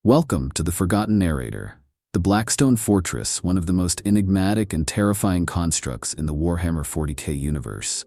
Welcome to the Forgotten Narrator, the Blackstone Fortress, one of the most enigmatic and terrifying constructs in the Warhammer 40k universe.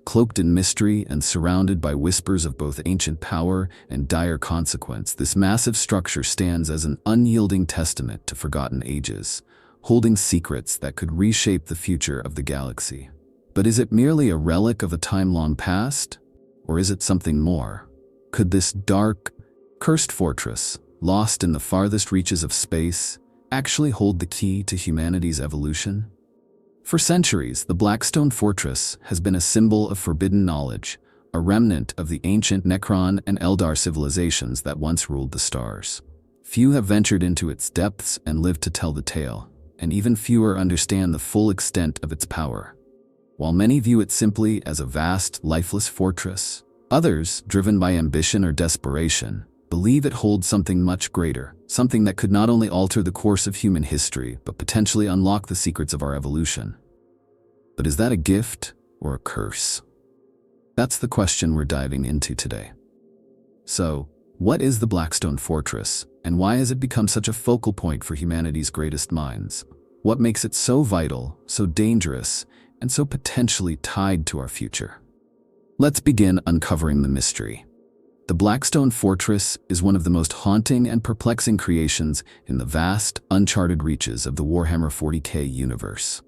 Cloaked in mystery and surrounded by whispers of both ancient power and dire consequence, this massive structure stands as an unyielding testament to forgotten ages, holding secrets that could reshape the future of the galaxy. But is it merely a relic of a time long past? Or is it something more? Could this dark, cursed fortress, lost in the farthest reaches of space, actually hold the key to humanity's evolution? For centuries, the Blackstone Fortress has been a symbol of forbidden knowledge, a remnant of the ancient Necron and Eldar civilizations that once ruled the stars. Few have ventured into its depths and lived to tell the tale, and even fewer understand the full extent of its power. While many view it simply as a vast, lifeless fortress, others, driven by ambition or desperation, believe it holds something much greater, something that could not only alter the course of human history, but potentially unlock the secrets of our evolution. But is that a gift or a curse? That's the question we're diving into today. So, what is the Blackstone Fortress, and why has it become such a focal point for humanity's greatest minds? What makes it so vital, so dangerous, and so potentially tied to our future? Let's begin uncovering the mystery. The Blackstone Fortress is one of the most haunting and perplexing creations in the vast, uncharted reaches of the Warhammer 40k universe.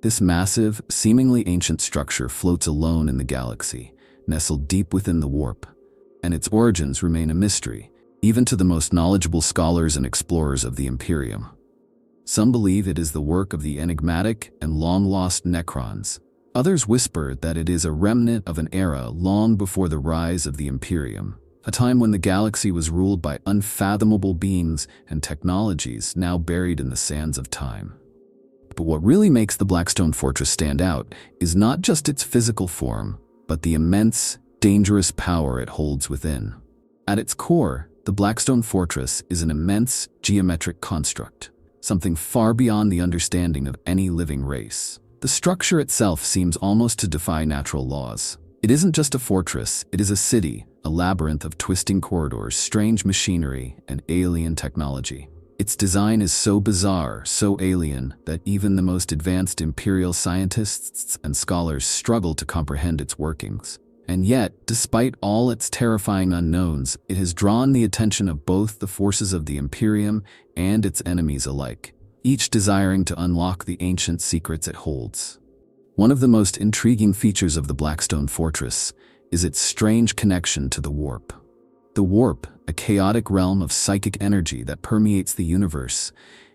This massive, seemingly ancient structure floats alone in the galaxy, nestled deep within the warp, and its origins remain a mystery, even to the most knowledgeable scholars and explorers of the Imperium. Some believe it is the work of the enigmatic and long-lost Necrons. Others whisper that it is a remnant of an era long before the rise of the Imperium, a time when the galaxy was ruled by unfathomable beings and technologies now buried in the sands of time. But what really makes the Blackstone Fortress stand out is not just its physical form, but the immense, dangerous power it holds within. At its core, the Blackstone Fortress is an immense geometric construct, something far beyond the understanding of any living race. The structure itself seems almost to defy natural laws. It isn't just a fortress, it is a city, a labyrinth of twisting corridors, strange machinery, and alien technology. Its design is so bizarre, so alien, that even the most advanced Imperial scientists and scholars struggle to comprehend its workings. And yet, despite all its terrifying unknowns, it has drawn the attention of both the forces of the Imperium and its enemies alike, each desiring to unlock the ancient secrets it holds. One of the most intriguing features of the Blackstone Fortress is its strange connection to the warp. The warp, a chaotic realm of psychic energy that permeates the universe,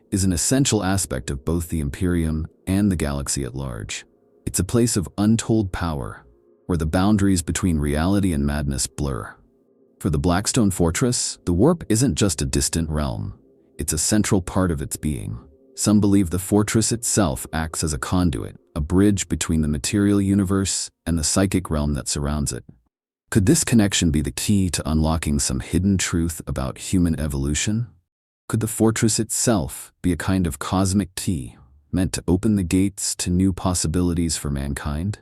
is an essential aspect of both the Imperium and the galaxy at large. It's a place of untold power, where the boundaries between reality and madness blur. For the Blackstone Fortress, the warp isn't just a distant realm, it's a central part of its being. Some believe the fortress itself acts as a conduit, a bridge between the material universe and the psychic realm that surrounds it. Could this connection be the key to unlocking some hidden truth about human evolution? Could the fortress itself be a kind of cosmic key, meant to open the gates to new possibilities for mankind?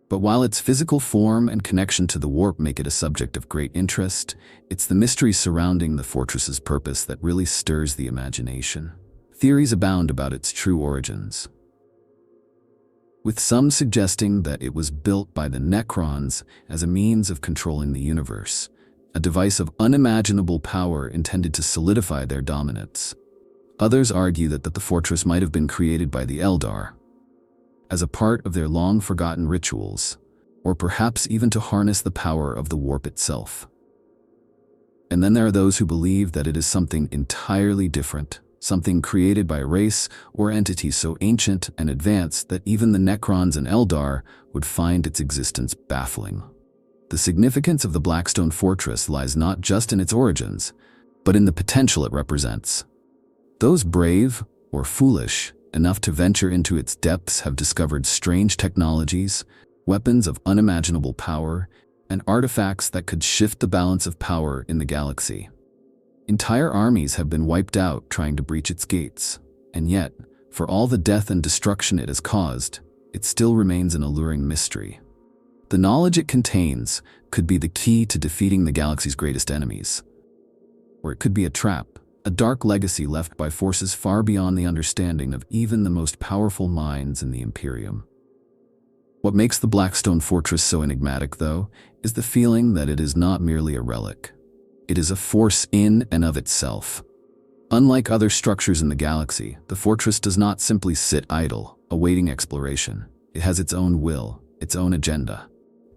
But while its physical form and connection to the warp make it a subject of great interest, it's the mystery surrounding the fortress's purpose that really stirs the imagination. Theories abound about its true origins, with some suggesting that it was built by the Necrons as a means of controlling the universe, a device of unimaginable power intended to solidify their dominance. Others argue that the fortress might have been created by the Eldar, as a part of their long-forgotten rituals, or perhaps even to harness the power of the warp itself. And then there are those who believe that it is something entirely different, something created by a race or entity so ancient and advanced that even the Necrons and Eldar would find its existence baffling. The significance of the Blackstone Fortress lies not just in its origins, but in the potential it represents. Those brave, or foolish, enough to venture into its depths have discovered strange technologies, weapons of unimaginable power, and artifacts that could shift the balance of power in the galaxy. Entire armies have been wiped out trying to breach its gates, and yet, for all the death and destruction it has caused, it still remains an alluring mystery. The knowledge it contains could be the key to defeating the galaxy's greatest enemies. Or it could be a trap, a dark legacy left by forces far beyond the understanding of even the most powerful minds in the Imperium. What makes the Blackstone Fortress so enigmatic, though, is the feeling that it is not merely a relic. It is a force in and of itself. Unlike other structures in the galaxy, the fortress does not simply sit idle, awaiting exploration. It has its own will, its own agenda.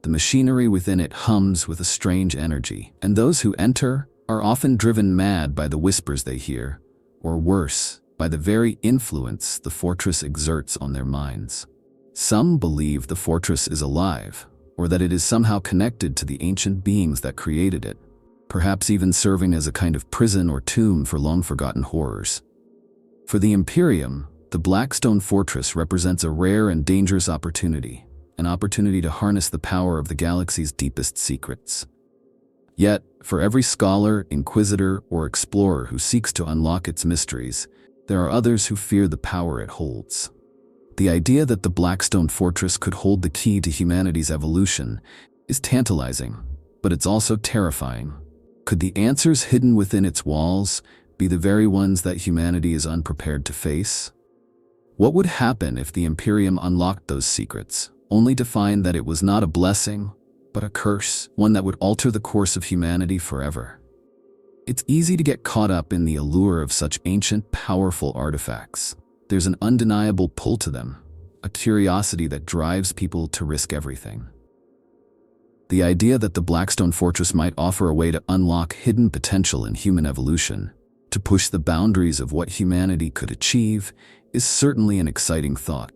The machinery within it hums with a strange energy, and those who enter are often driven mad by the whispers they hear, or worse, by the very influence the fortress exerts on their minds. Some believe the fortress is alive, or that it is somehow connected to the ancient beings that created it, perhaps even serving as a kind of prison or tomb for long-forgotten horrors. For the Imperium, the Blackstone Fortress represents a rare and dangerous opportunity, an opportunity to harness the power of the galaxy's deepest secrets. Yet, for every scholar, inquisitor, or explorer who seeks to unlock its mysteries, there are others who fear the power it holds. The idea that the Blackstone Fortress could hold the key to humanity's evolution is tantalizing, but it's also terrifying. Could the answers hidden within its walls be the very ones that humanity is unprepared to face? What would happen if the Imperium unlocked those secrets, only to find that it was not a blessing, but a curse, one that would alter the course of humanity forever? It's easy to get caught up in the allure of such ancient, powerful artifacts. There's an undeniable pull to them, a curiosity that drives people to risk everything. The idea that the Blackstone Fortress might offer a way to unlock hidden potential in human evolution, to push the boundaries of what humanity could achieve, is certainly an exciting thought.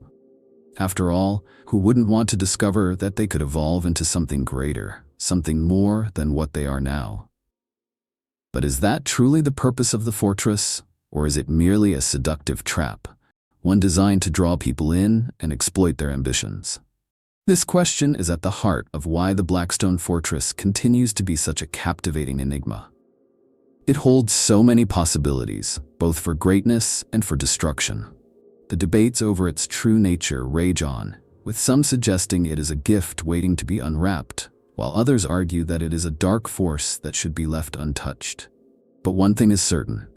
After all, who wouldn't want to discover that they could evolve into something greater, something more than what they are now? But is that truly the purpose of the fortress, or is it merely a seductive trap, one designed to draw people in and exploit their ambitions? This question is at the heart of why the Blackstone Fortress continues to be such a captivating enigma. It holds so many possibilities, both for greatness and for destruction. The debates over its true nature rage on, with some suggesting it is a gift waiting to be unwrapped, while others argue that it is a dark force that should be left untouched. But one thing is certain: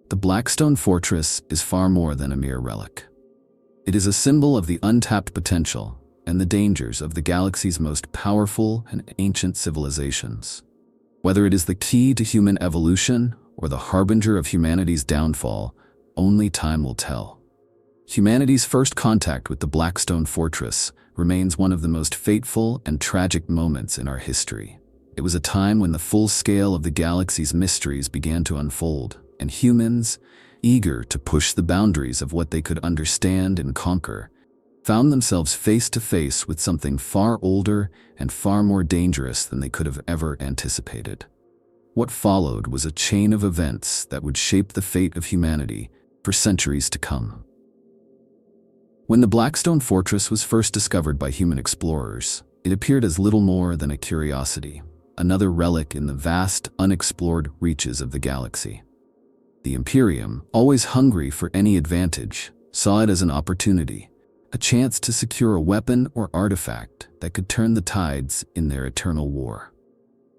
the Blackstone Fortress is far more than a mere relic. It is a symbol of the untapped potential and the dangers of the galaxy's most powerful and ancient civilizations. Whether it is the key to human evolution or the harbinger of humanity's downfall, only time will tell. Humanity's first contact with the Blackstone Fortress remains one of the most fateful and tragic moments in our history. It was a time when the full scale of the galaxy's mysteries began to unfold, and humans, eager to push the boundaries of what they could understand and conquer, found themselves face to face with something far older and far more dangerous than they could have ever anticipated. What followed was a chain of events that would shape the fate of humanity for centuries to come. When the Blackstone Fortress was first discovered by human explorers, it appeared as little more than a curiosity, another relic in the vast, unexplored reaches of the galaxy. The Imperium, always hungry for any advantage, saw it as an opportunity, a chance to secure a weapon or artifact that could turn the tides in their eternal war.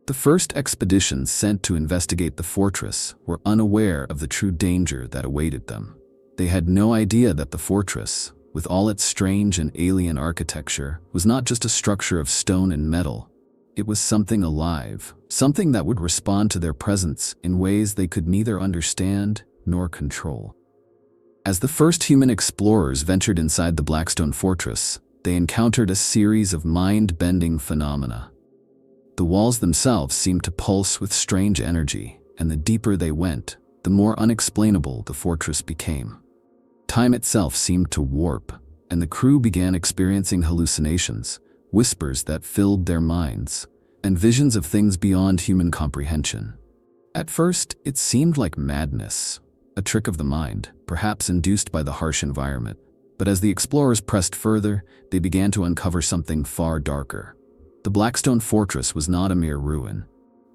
The first expeditions sent to investigate the fortress were unaware of the true danger that awaited them. They had no idea that the fortress, with all its strange and alien architecture, was not just a structure of stone and metal. It was something alive, something that would respond to their presence in ways they could neither understand nor control. As the first human explorers ventured inside the Blackstone Fortress, they encountered a series of mind-bending phenomena. The walls themselves seemed to pulse with strange energy, and the deeper they went, the more unexplainable the fortress became. Time itself seemed to warp, and the crew began experiencing hallucinations, whispers that filled their minds, and visions of things beyond human comprehension. At first, it seemed like madness, a trick of the mind, perhaps induced by the harsh environment. But as the explorers pressed further, they began to uncover something far darker. The Blackstone Fortress was not a mere ruin.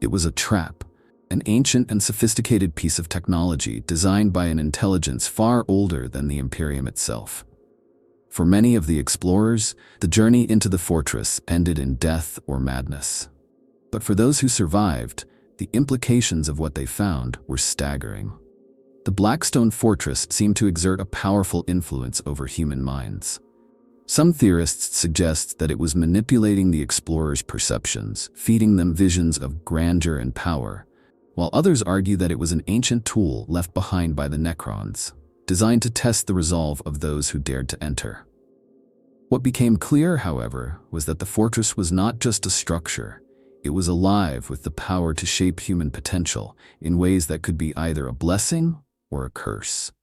It was a trap, an ancient and sophisticated piece of technology designed by an intelligence far older than the Imperium itself. For many of the explorers, the journey into the fortress ended in death or madness. But for those who survived, the implications of what they found were staggering. The Blackstone Fortress seemed to exert a powerful influence over human minds. Some theorists suggest that it was manipulating the explorers' perceptions, feeding them visions of grandeur and power, while others argue that it was an ancient tool left behind by the Necrons, designed to test the resolve of those who dared to enter. What became clear, however, was that the fortress was not just a structure. It was alive with the power to shape human potential in ways that could be either a blessing or a curse.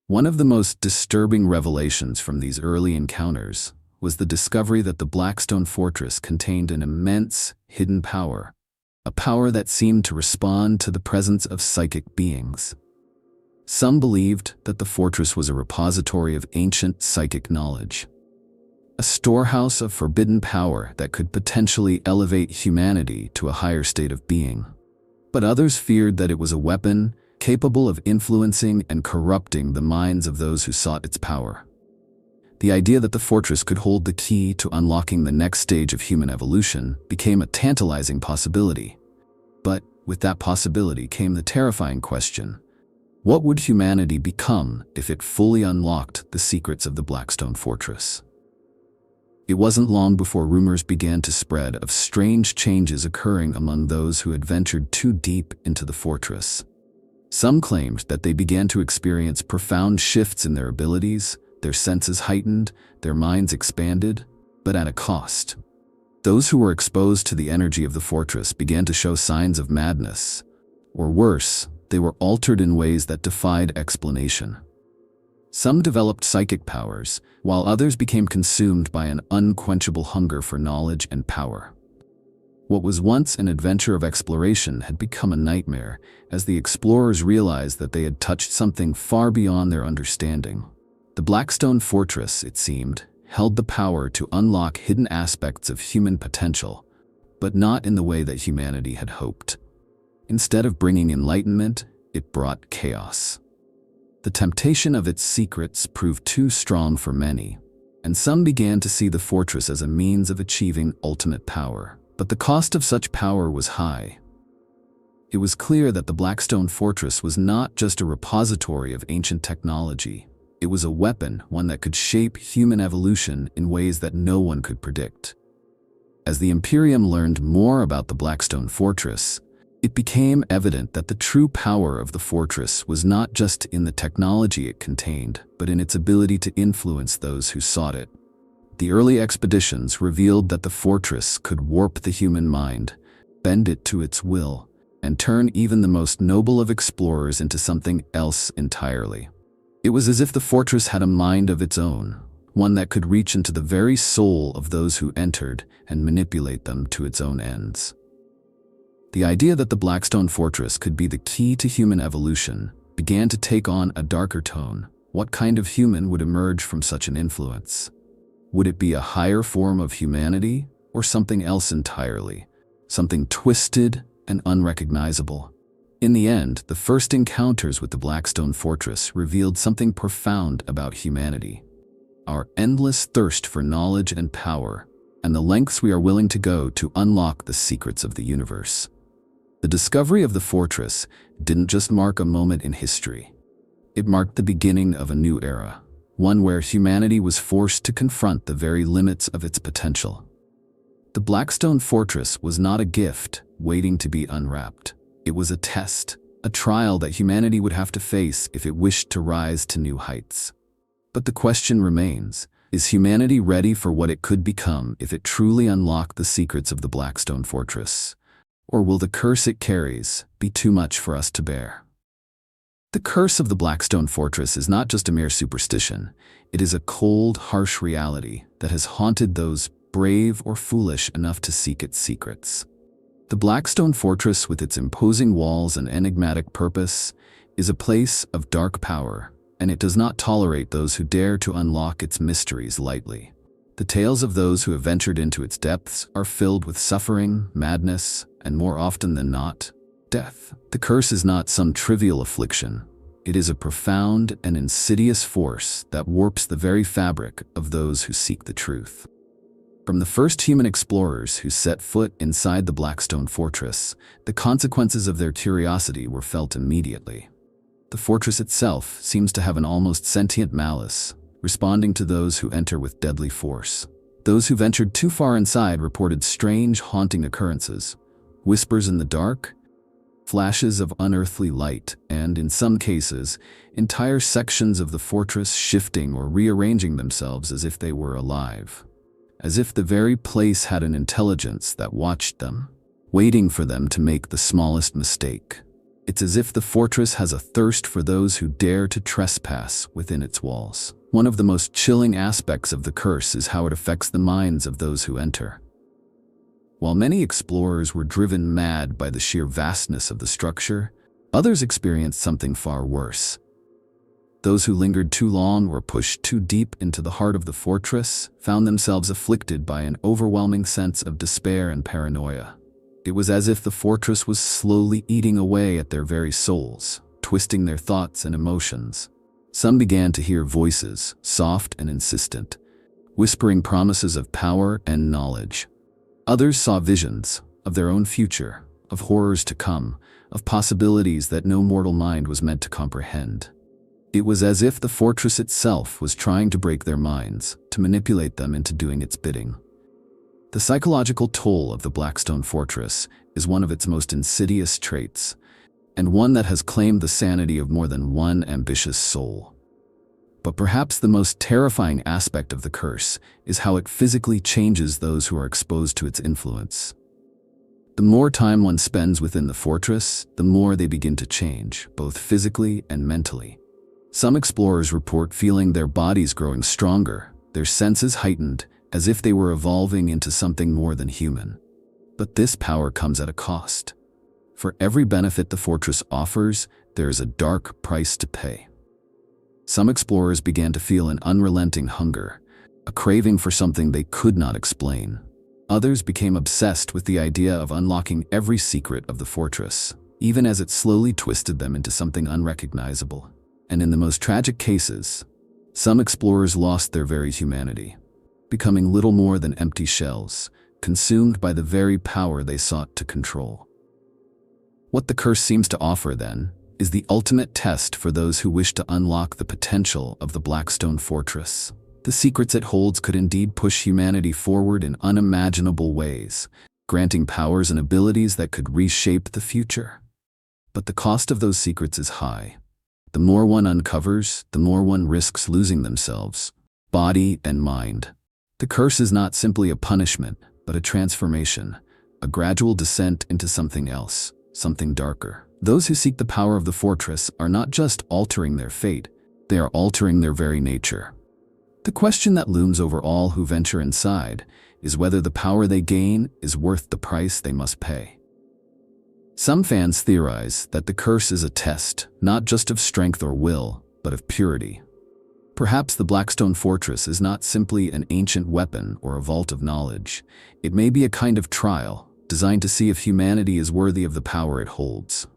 One of the most disturbing revelations from these early encounters was the discovery that the Blackstone Fortress contained an immense, hidden power, a power that seemed to respond to the presence of psychic beings. Some believed that the fortress was a repository of ancient psychic knowledge, a storehouse of forbidden power that could potentially elevate humanity to a higher state of being. But others feared that it was a weapon capable of influencing and corrupting the minds of those who sought its power. The idea that the fortress could hold the key to unlocking the next stage of human evolution became a tantalizing possibility. But with that possibility came the terrifying question: what would humanity become if it fully unlocked the secrets of the Blackstone Fortress? It wasn't long before rumors began to spread of strange changes occurring among those who had ventured too deep into the fortress. Some claimed that they began to experience profound shifts in their abilities, their senses heightened, their minds expanded, but at a cost. Those who were exposed to the energy of the fortress began to show signs of madness, or worse, they were altered in ways that defied explanation. Some developed psychic powers, while others became consumed by an unquenchable hunger for knowledge and power. What was once an adventure of exploration had become a nightmare as the explorers realized that they had touched something far beyond their understanding. The Blackstone Fortress, it seemed, held the power to unlock hidden aspects of human potential, but not in the way that humanity had hoped. Instead of bringing enlightenment, it brought chaos. The temptation of its secrets proved too strong for many, and some began to see the fortress as a means of achieving ultimate power. But the cost of such power was high. It was clear that the Blackstone Fortress was not just a repository of ancient technology. It was a weapon, one that could shape human evolution in ways that no one could predict. As the Imperium learned more about the Blackstone Fortress, it became evident that the true power of the fortress was not just in the technology it contained, but in its ability to influence those who sought it. The early expeditions revealed that the fortress could warp the human mind, bend it to its will, and turn even the most noble of explorers into something else entirely. It was as if the fortress had a mind of its own, one that could reach into the very soul of those who entered and manipulate them to its own ends. The idea that the Blackstone Fortress could be the key to human evolution began to take on a darker tone. What kind of human would emerge from such an influence? Would it be a higher form of humanity or something else entirely, something twisted and unrecognizable? In the end, the first encounters with the Blackstone Fortress revealed something profound about humanity: our endless thirst for knowledge and power, and the lengths we are willing to go to unlock the secrets of the universe. The discovery of the fortress didn't just mark a moment in history. It marked the beginning of a new era, one where humanity was forced to confront the very limits of its potential. The Blackstone Fortress was not a gift waiting to be unwrapped. It was a test, a trial that humanity would have to face if it wished to rise to new heights. But the question remains: is humanity ready for what it could become if it truly unlocked the secrets of the Blackstone Fortress? Or will the curse it carries be too much for us to bear? The curse of the Blackstone Fortress is not just a mere superstition. It is a cold, harsh reality that has haunted those brave or foolish enough to seek its secrets. The Blackstone Fortress, with its imposing walls and enigmatic purpose, is a place of dark power, and it does not tolerate those who dare to unlock its mysteries lightly. The tales of those who have ventured into its depths are filled with suffering, madness, and more often than not, death. The curse is not some trivial affliction. It is a profound and insidious force that warps the very fabric of those who seek the truth. From the first human explorers who set foot inside the Blackstone Fortress, the consequences of their curiosity were felt immediately. The fortress itself seems to have an almost sentient malice, responding to those who enter with deadly force. Those who ventured too far inside reported strange, haunting occurrences, whispers in the dark, flashes of unearthly light, and, in some cases, entire sections of the fortress shifting or rearranging themselves as if they were alive. As if the very place had an intelligence that watched them, waiting for them to make the smallest mistake. It's as if the fortress has a thirst for those who dare to trespass within its walls. One of the most chilling aspects of the curse is how it affects the minds of those who enter. While many explorers were driven mad by the sheer vastness of the structure, others experienced something far worse. Those who lingered too long or pushed too deep into the heart of the fortress found themselves afflicted by an overwhelming sense of despair and paranoia. It was as if the fortress was slowly eating away at their very souls, twisting their thoughts and emotions. Some began to hear voices, soft and insistent, whispering promises of power and knowledge. Others saw visions of their own future, of horrors to come, of possibilities that no mortal mind was meant to comprehend. It was as if the fortress itself was trying to break their minds, to manipulate them into doing its bidding. The psychological toll of the Blackstone Fortress is one of its most insidious traits, and one that has claimed the sanity of more than one ambitious soul. But perhaps the most terrifying aspect of the curse is how it physically changes those who are exposed to its influence. The more time one spends within the fortress, the more they begin to change, both physically and mentally. Some explorers report feeling their bodies growing stronger, their senses heightened, as if they were evolving into something more than human. But this power comes at a cost. For every benefit the fortress offers, there is a dark price to pay. Some explorers began to feel an unrelenting hunger, a craving for something they could not explain. Others became obsessed with the idea of unlocking every secret of the fortress, even as it slowly twisted them into something unrecognizable. And in the most tragic cases, some explorers lost their very humanity, becoming little more than empty shells, consumed by the very power they sought to control. What the curse seems to offer, then, is the ultimate test for those who wish to unlock the potential of the Blackstone Fortress. The secrets it holds could indeed push humanity forward in unimaginable ways, granting powers and abilities that could reshape the future. But the cost of those secrets is high. The more one uncovers, the more one risks losing themselves, body and mind. The curse is not simply a punishment, but a transformation, a gradual descent into something else, something darker. Those who seek the power of the fortress are not just altering their fate, they are altering their very nature. The question that looms over all who venture inside is whether the power they gain is worth the price they must pay. Some fans theorize that the curse is a test, not just of strength or will, but of purity. Perhaps the Blackstone Fortress is not simply an ancient weapon or a vault of knowledge. It may be a kind of trial, designed to see if humanity is worthy of the power it holds.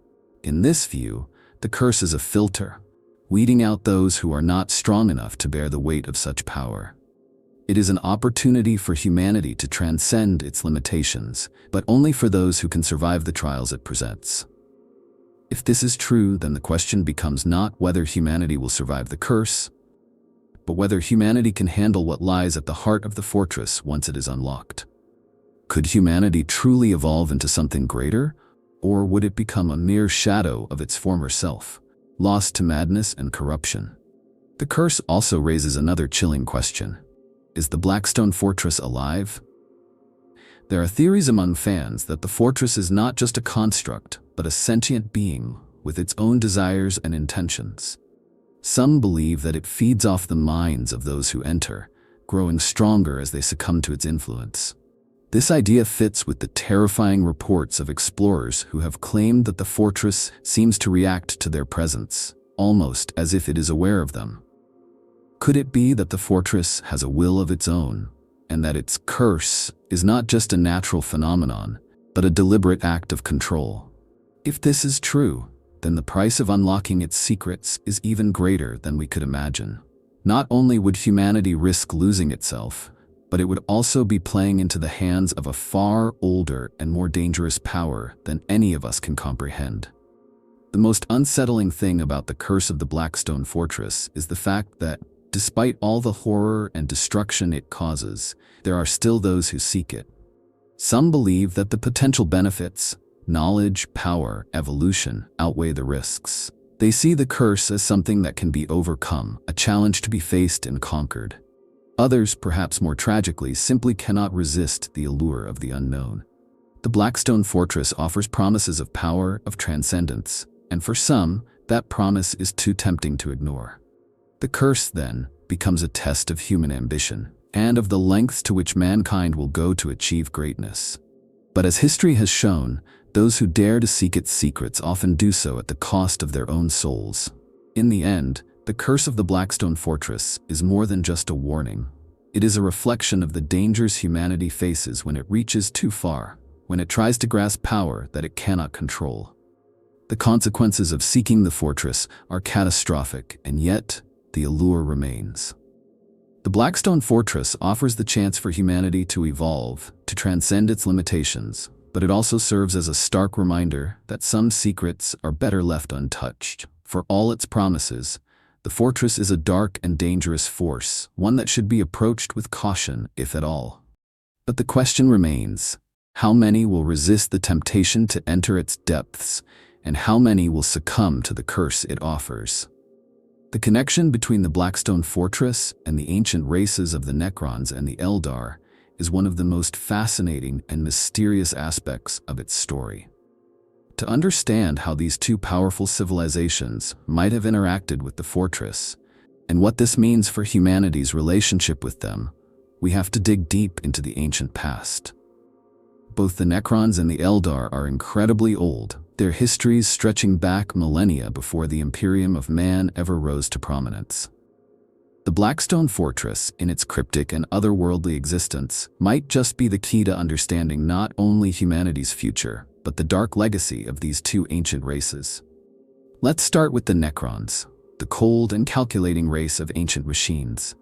In this view, the curse is a filter, weeding out those who are not strong enough to bear the weight of such power. It is an opportunity for humanity to transcend its limitations, but only for those who can survive the trials it presents. If this is true, then the question becomes not whether humanity will survive the curse, but whether humanity can handle what lies at the heart of the fortress once it is unlocked. Could humanity truly evolve into something greater, or would it become a mere shadow of its former self, lost to madness and corruption? The curse also raises another chilling question. Is the Blackstone Fortress alive? There are theories among fans that the fortress is not just a construct, but a sentient being with its own desires and intentions. Some believe that it feeds off the minds of those who enter, growing stronger as they succumb to its influence. This idea fits with the terrifying reports of explorers who have claimed that the fortress seems to react to their presence, almost as if it is aware of them. Could it be that the fortress has a will of its own, and that its curse is not just a natural phenomenon, but a deliberate act of control? If this is true, then the price of unlocking its secrets is even greater than we could imagine. Not only would humanity risk losing itself, but it would also be playing into the hands of a far older and more dangerous power than any of us can comprehend. The most unsettling thing about the curse of the Blackstone Fortress is the fact that, despite all the horror and destruction it causes, there are still those who seek it. Some believe that the potential benefits, knowledge, power, evolution, outweigh the risks. They see the curse as something that can be overcome, a challenge to be faced and conquered. Others, perhaps more tragically, simply cannot resist the allure of the unknown. The Blackstone Fortress offers promises of power, of transcendence, and for some, that promise is too tempting to ignore. The curse, then, becomes a test of human ambition, and of the lengths to which mankind will go to achieve greatness. But as history has shown, those who dare to seek its secrets often do so at the cost of their own souls. In the end, the curse of the Blackstone Fortress is more than just a warning. It is a reflection of the dangers humanity faces when it reaches too far, when it tries to grasp power that it cannot control. The consequences of seeking the fortress are catastrophic, and yet, the allure remains. The Blackstone Fortress offers the chance for humanity to evolve, to transcend its limitations, but it also serves as a stark reminder that some secrets are better left untouched. For all its promises, the fortress is a dark and dangerous force, one that should be approached with caution, if at all. But the question remains, how many will resist the temptation to enter its depths, and how many will succumb to the curse it offers? The connection between the Blackstone Fortress and the ancient races of the Necrons and the Eldar is one of the most fascinating and mysterious aspects of its story. To understand how these two powerful civilizations might have interacted with the fortress, and what this means for humanity's relationship with them, we have to dig deep into the ancient past. Both the Necrons and the Eldar are incredibly old, their histories stretching back millennia before the Imperium of man ever rose to prominence. The Blackstone Fortress, in its cryptic and otherworldly existence, might just be the key to understanding not only humanity's future, but the dark legacy of these two ancient races. Let's start with the Necrons, the cold and calculating race of ancient machines.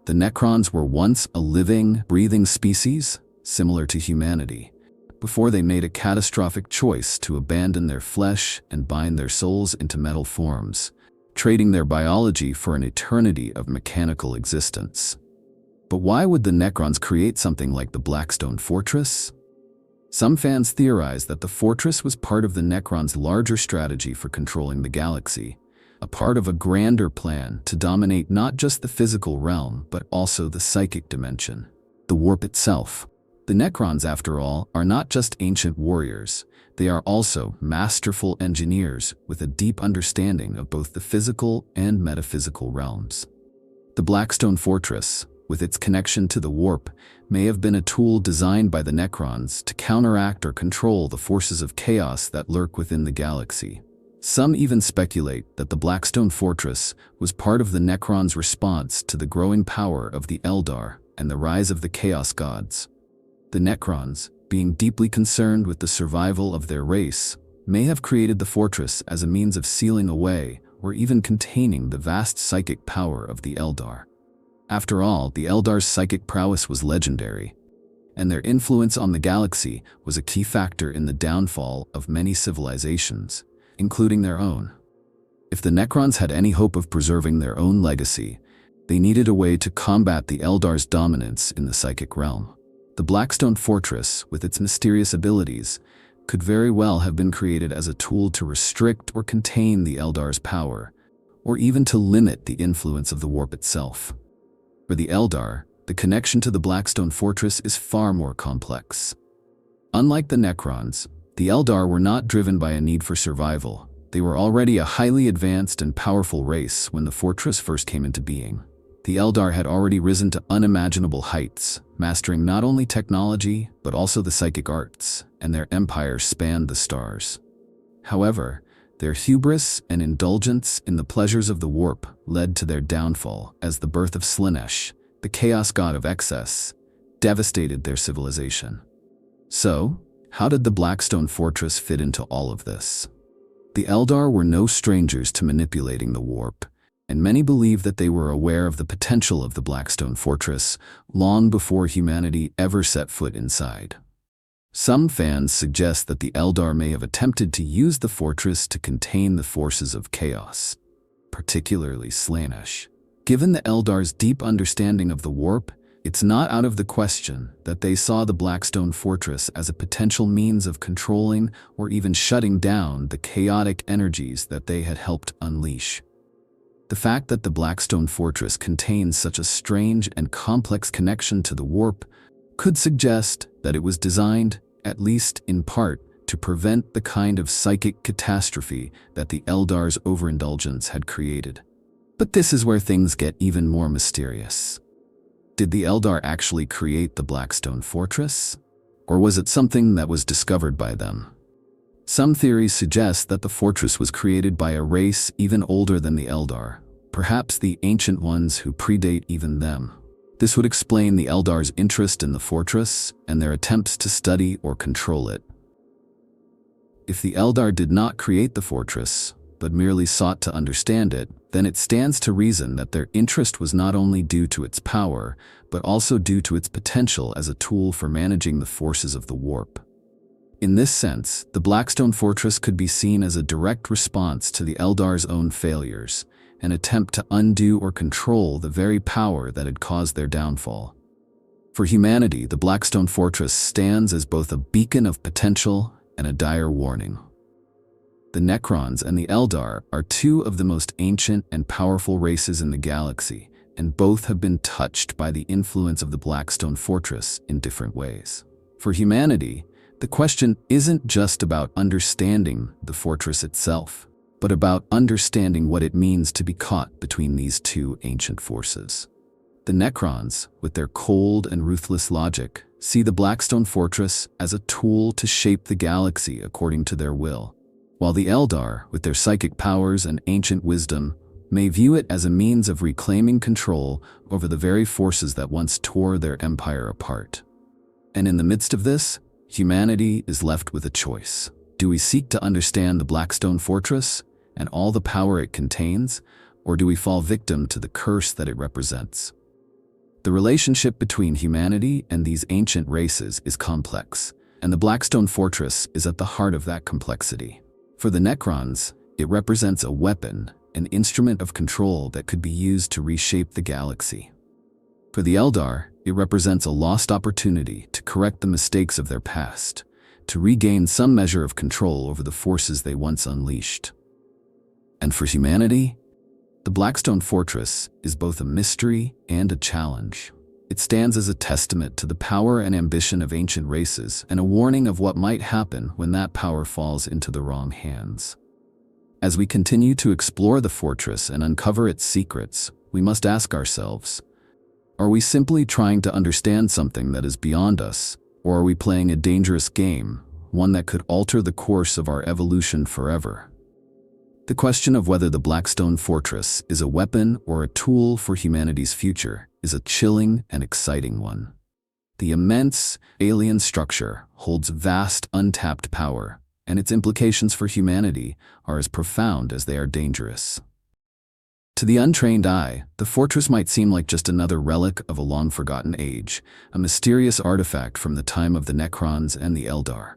The Necrons were once a living, breathing species, similar to humanity, before they made a catastrophic choice to abandon their flesh and bind their souls into metal forms, trading their biology for an eternity of mechanical existence. But why would the Necrons create something like the Blackstone Fortress? Some fans theorize that the fortress was part of the Necrons' larger strategy for controlling the galaxy, a part of a grander plan to dominate not just the physical realm, but also the psychic dimension, the warp itself. The Necrons, after all, are not just ancient warriors, they are also masterful engineers with a deep understanding of both the physical and metaphysical realms. The Blackstone Fortress, with its connection to the warp, may have been a tool designed by the Necrons to counteract or control the forces of chaos that lurk within the galaxy. Some even speculate that the Blackstone Fortress was part of the Necrons' response to the growing power of the Eldar and the rise of the Chaos Gods. The Necrons, being deeply concerned with the survival of their race, may have created the fortress as a means of sealing away or even containing the vast psychic power of the Eldar. After all, the Eldar's psychic prowess was legendary, and their influence on the galaxy was a key factor in the downfall of many civilizations, including their own. If the Necrons had any hope of preserving their own legacy, they needed a way to combat the Eldar's dominance in the psychic realm. The Blackstone Fortress, with its mysterious abilities, could very well have been created as a tool to restrict or contain the Eldar's power, or even to limit the influence of the warp itself. For the Eldar, the connection to the Blackstone Fortress is far more complex. Unlike the Necrons, the Eldar were not driven by a need for survival. They were already a highly advanced and powerful race when the fortress first came into being. The Eldar had already risen to unimaginable heights, mastering not only technology, but also the psychic arts, and their empire spanned the stars. However, their hubris and indulgence in the pleasures of the warp led to their downfall as the birth of Slaanesh, the chaos god of excess, devastated their civilization. So, how did the Blackstone Fortress fit into all of this? The Eldar were no strangers to manipulating the warp. and many believe that they were aware of the potential of the Blackstone Fortress long before humanity ever set foot inside. Some fans suggest that the Eldar may have attempted to use the fortress to contain the forces of chaos, particularly Slaanesh. Given the Eldar's deep understanding of the warp, it's not out of the question that they saw the Blackstone Fortress as a potential means of controlling or even shutting down the chaotic energies that they had helped unleash. The fact that the Blackstone Fortress contains such a strange and complex connection to the warp could suggest that it was designed, at least in part, to prevent the kind of psychic catastrophe that the Eldar's overindulgence had created. But this is where things get even more mysterious. Did the Eldar actually create the Blackstone Fortress? Or was it something that was discovered by them? Some theories suggest that the fortress was created by a race even older than the Eldar, perhaps the Ancient Ones who predate even them. This would explain the Eldar's interest in the fortress and their attempts to study or control it. If the Eldar did not create the fortress, but merely sought to understand it, then it stands to reason that their interest was not only due to its power, but also due to its potential as a tool for managing the forces of the warp. In this sense, the Blackstone Fortress could be seen as a direct response to the Eldar's own failures, an attempt to undo or control the very power that had caused their downfall. For humanity, the Blackstone Fortress stands as both a beacon of potential and a dire warning. The Necrons and the Eldar are two of the most ancient and powerful races in the galaxy, and both have been touched by the influence of the Blackstone Fortress in different ways. For humanity, the question isn't just about understanding the fortress itself, but about understanding what it means to be caught between these two ancient forces. The Necrons, with their cold and ruthless logic, see the Blackstone Fortress as a tool to shape the galaxy according to their will, while the Eldar, with their psychic powers and ancient wisdom, may view it as a means of reclaiming control over the very forces that once tore their empire apart. And in the midst of this, humanity is left with a choice. Do we seek to understand the Blackstone Fortress and all the power it contains, or do we fall victim to the curse that it represents? The relationship between humanity and these ancient races is complex, and the Blackstone Fortress is at the heart of that complexity. For the Necrons, it represents a weapon, an instrument of control that could be used to reshape the galaxy. For the Eldar, it represents a lost opportunity to correct the mistakes of their past, to regain some measure of control over the forces they once unleashed. And for humanity, the Blackstone Fortress is both a mystery and a challenge. It stands as a testament to the power and ambition of ancient races and a warning of what might happen when that power falls into the wrong hands. As we continue to explore the fortress and uncover its secrets, we must ask ourselves, are we simply trying to understand something that is beyond us, or are we playing a dangerous game, one that could alter the course of our evolution forever? The question of whether the Blackstone Fortress is a weapon or a tool for humanity's future is a chilling and exciting one. The immense, alien structure holds vast, untapped power, and its implications for humanity are as profound as they are dangerous. To the untrained eye, the fortress might seem like just another relic of a long-forgotten age, a mysterious artifact from the time of the Necrons and the Eldar.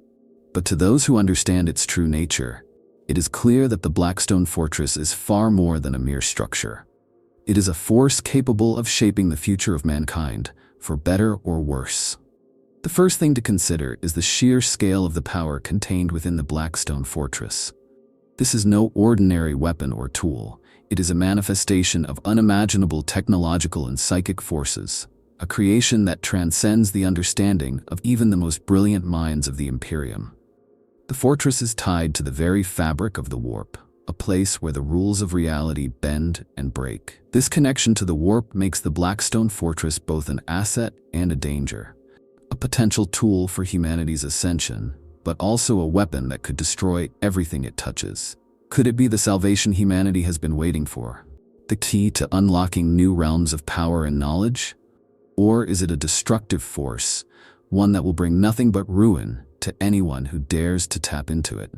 But to those who understand its true nature, it is clear that the Blackstone Fortress is far more than a mere structure. It is a force capable of shaping the future of mankind, for better or worse. The first thing to consider is the sheer scale of the power contained within the Blackstone Fortress. This is no ordinary weapon or tool. It is a manifestation of unimaginable technological and psychic forces, a creation that transcends the understanding of even the most brilliant minds of the Imperium. The fortress is tied to the very fabric of the warp, a place where the rules of reality bend and break. This connection to the warp makes the Blackstone Fortress both an asset and a danger, a potential tool for humanity's ascension, but also a weapon that could destroy everything it touches. Could it be the salvation humanity has been waiting for, the key to unlocking new realms of power and knowledge? Or is it a destructive force, one that will bring nothing but ruin to anyone who dares to tap into it?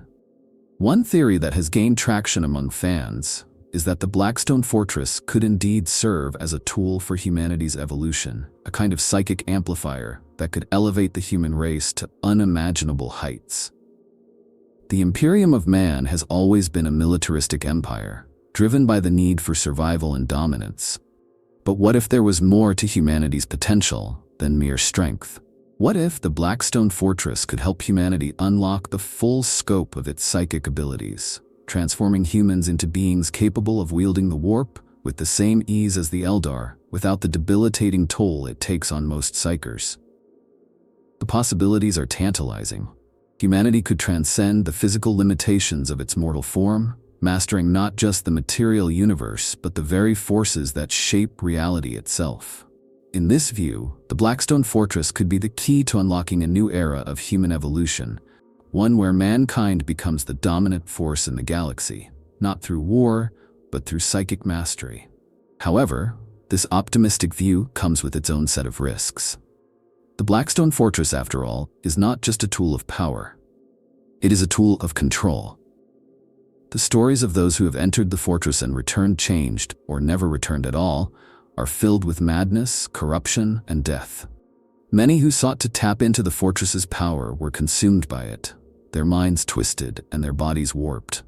One theory that has gained traction among fans, is that the Blackstone Fortress could indeed serve as a tool for humanity's evolution, a kind of psychic amplifier that could elevate the human race to unimaginable heights. The Imperium of Man has always been a militaristic empire, driven by the need for survival and dominance. But what if there was more to humanity's potential than mere strength? What if the Blackstone Fortress could help humanity unlock the full scope of its psychic abilities, transforming humans into beings capable of wielding the warp with the same ease as the Eldar, without the debilitating toll it takes on most psychers? The possibilities are tantalizing. Humanity could transcend the physical limitations of its mortal form, mastering not just the material universe, but the very forces that shape reality itself. In this view, the Blackstone Fortress could be the key to unlocking a new era of human evolution, one where mankind becomes the dominant force in the galaxy, not through war, but through psychic mastery. However, this optimistic view comes with its own set of risks. The Blackstone Fortress, after all, is not just a tool of power. It is a tool of control. The stories of those who have entered the fortress and returned changed, or never returned at all, are filled with madness, corruption, and death. Many who sought to tap into the fortress's power were consumed by it, their minds twisted and their bodies warped.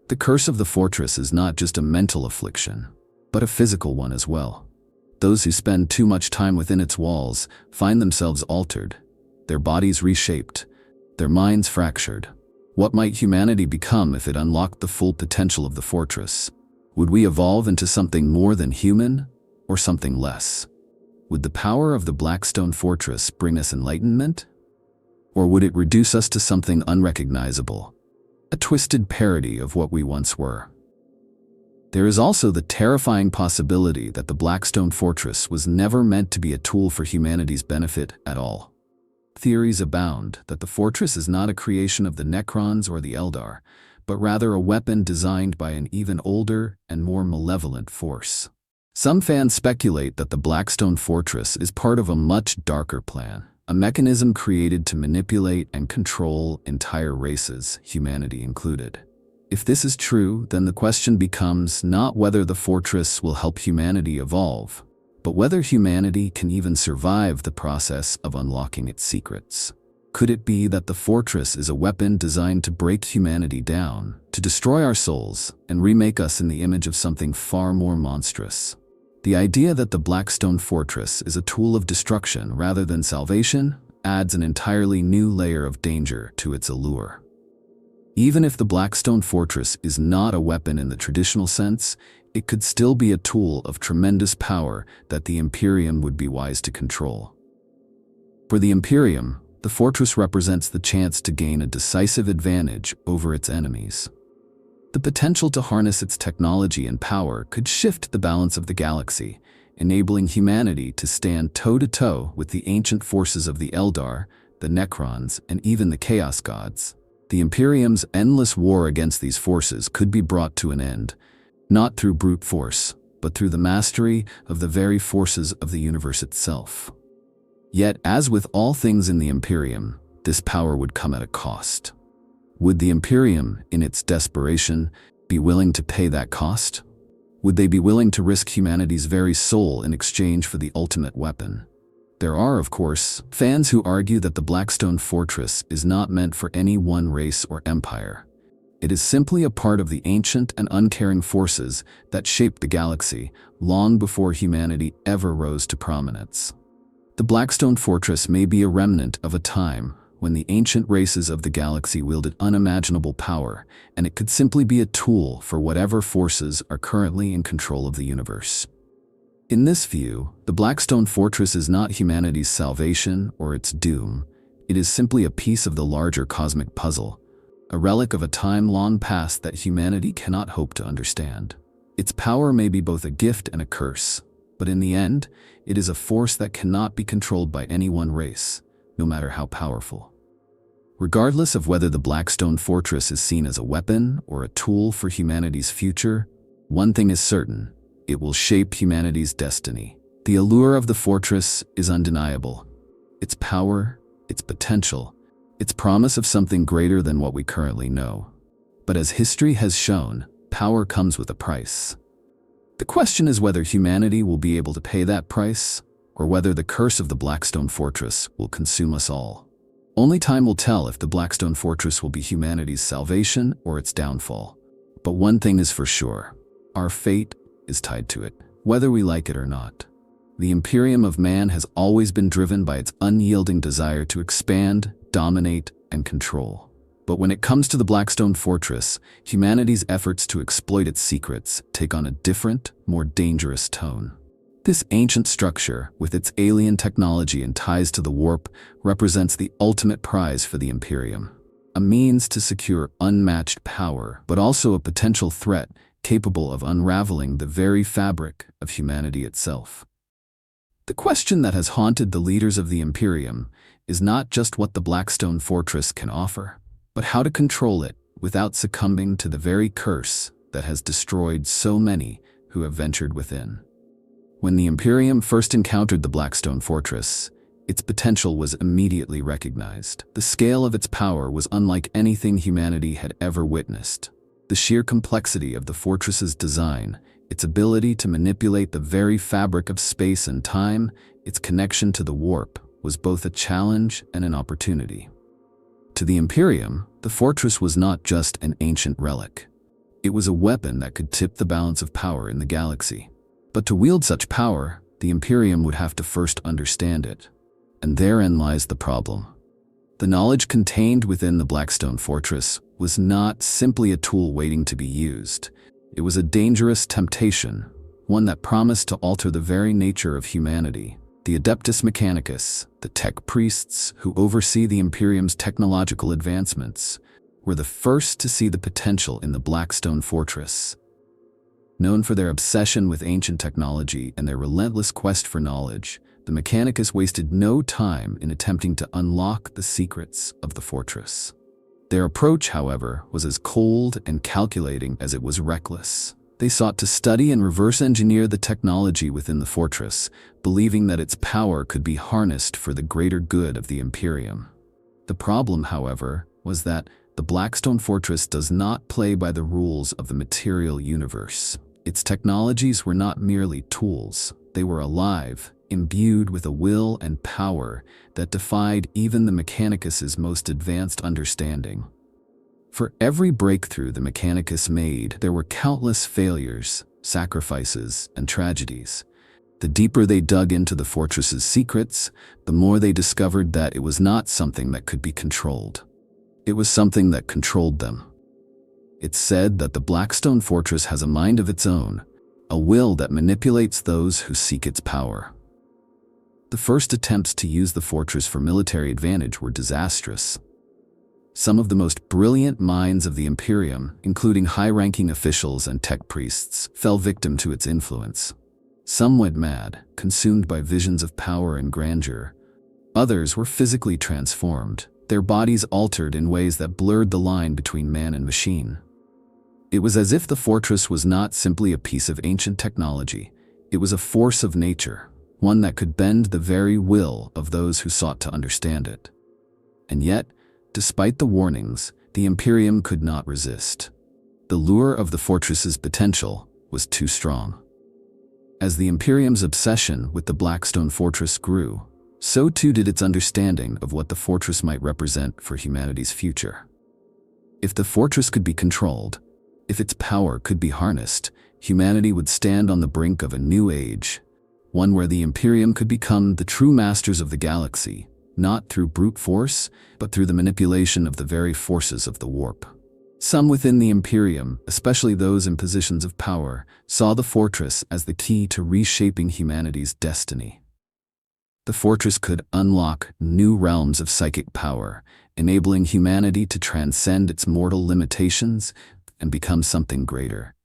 The curse of the fortress is not just a mental affliction, but a physical one as well. Those who spend too much time within its walls find themselves altered, their bodies reshaped, their minds fractured. What might humanity become if it unlocked the full potential of the fortress? Would we evolve into something more than human, or something less? Would the power of the Blackstone Fortress bring us enlightenment? Or would it reduce us to something unrecognizable, a twisted parody of what we once were? There is also the terrifying possibility that the Blackstone Fortress was never meant to be a tool for humanity's benefit at all. Theories abound that the fortress is not a creation of the Necrons or the Eldar, but rather a weapon designed by an even older and more malevolent force. Some fans speculate that the Blackstone Fortress is part of a much darker plan, a mechanism created to manipulate and control entire races, humanity included. If this is true, then the question becomes not whether the fortress will help humanity evolve, but whether humanity can even survive the process of unlocking its secrets. Could it be that the fortress is a weapon designed to break humanity down, to destroy our souls, and remake us in the image of something far more monstrous? The idea that the Blackstone Fortress is a tool of destruction rather than salvation adds an entirely new layer of danger to its allure. Even if the Blackstone Fortress is not a weapon in the traditional sense, it could still be a tool of tremendous power that the Imperium would be wise to control. For the Imperium, the fortress represents the chance to gain a decisive advantage over its enemies. The potential to harness its technology and power could shift the balance of the galaxy, enabling humanity to stand toe-to-toe with the ancient forces of the Eldar, the Necrons, and even the Chaos Gods. The Imperium's endless war against these forces could be brought to an end, not through brute force, but through the mastery of the very forces of the universe itself. Yet, as with all things in the Imperium, this power would come at a cost. Would the Imperium, in its desperation, be willing to pay that cost? Would they be willing to risk humanity's very soul in exchange for the ultimate weapon? There are, of course, fans who argue that the Blackstone Fortress is not meant for any one race or empire. It is simply a part of the ancient and uncaring forces that shaped the galaxy long before humanity ever rose to prominence. The Blackstone Fortress may be a remnant of a time when the ancient races of the galaxy wielded unimaginable power, and it could simply be a tool for whatever forces are currently in control of the universe. In this view, the Blackstone Fortress is not humanity's salvation or its doom. It is simply a piece of the larger cosmic puzzle, a relic of a time long past that humanity cannot hope to understand. Its power may be both a gift and a curse, but in the end, it is a force that cannot be controlled by any one race, no matter how powerful. Regardless of whether the Blackstone Fortress is seen as a weapon or a tool for humanity's future, one thing is certain: it will shape humanity's destiny. The allure of the fortress is undeniable. Its power, its potential, its promise of something greater than what we currently know. But as history has shown, power comes with a price. The question is whether humanity will be able to pay that price, or whether the curse of the Blackstone Fortress will consume us all. Only time will tell if the Blackstone Fortress will be humanity's salvation or its downfall. But one thing is for sure, our fate is tied to it, whether we like it or not. The Imperium of man has always been driven by its unyielding desire to expand, dominate, and control. But when it comes to the Blackstone Fortress, humanity's efforts to exploit its secrets take on a different, more dangerous tone. This ancient structure, with its alien technology and ties to the warp, represents the ultimate prize for the Imperium. A means to secure unmatched power, but also a potential threat capable of unraveling the very fabric of humanity itself. The question that has haunted the leaders of the Imperium is not just what the Blackstone Fortress can offer, but how to control it without succumbing to the very curse that has destroyed so many who have ventured within. When the Imperium first encountered the Blackstone Fortress, its potential was immediately recognized. The scale of its power was unlike anything humanity had ever witnessed. The sheer complexity of the fortress's design, its ability to manipulate the very fabric of space and time, its connection to the warp, was both a challenge and an opportunity. To the Imperium, the fortress was not just an ancient relic. It was a weapon that could tip the balance of power in the galaxy. But to wield such power, the Imperium would have to first understand it. And therein lies the problem. The knowledge contained within the Blackstone Fortress was not simply a tool waiting to be used. It was a dangerous temptation, one that promised to alter the very nature of humanity. The Adeptus Mechanicus, the tech priests who oversee the Imperium's technological advancements, were the first to see the potential in the Blackstone Fortress. Known for their obsession with ancient technology and their relentless quest for knowledge, the Mechanicus wasted no time in attempting to unlock the secrets of the fortress. Their approach, however, was as cold and calculating as it was reckless. They sought to study and reverse engineer the technology within the fortress, believing that its power could be harnessed for the greater good of the Imperium. The problem, however, was that the Blackstone Fortress does not play by the rules of the material universe. Its technologies were not merely tools. They were alive, imbued with a will and power that defied even the Mechanicus's most advanced understanding. For every breakthrough the Mechanicus made, there were countless failures, sacrifices, and tragedies. The deeper they dug into the fortress's secrets, the more they discovered that it was not something that could be controlled. It was something that controlled them. It's said that the Blackstone Fortress has a mind of its own, a will that manipulates those who seek its power. The first attempts to use the fortress for military advantage were disastrous. Some of the most brilliant minds of the Imperium, including high-ranking officials and tech priests, fell victim to its influence. Some went mad, consumed by visions of power and grandeur. Others were physically transformed, their bodies altered in ways that blurred the line between man and machine. It was as if the fortress was not simply a piece of ancient technology. It was a force of nature, one that could bend the very will of those who sought to understand it. And yet, despite the warnings, the Imperium could not resist. The lure of the fortress's potential was too strong. As the Imperium's obsession with the Blackstone Fortress grew, so too did its understanding of what the fortress might represent for humanity's future. If the fortress could be controlled, if its power could be harnessed, humanity would stand on the brink of a new age, one where the Imperium could become the true masters of the galaxy, not through brute force, but through the manipulation of the very forces of the warp. Some within the Imperium, especially those in positions of power, saw the fortress as the key to reshaping humanity's destiny. The fortress could unlock new realms of psychic power, enabling humanity to transcend its mortal limitations and become something greater.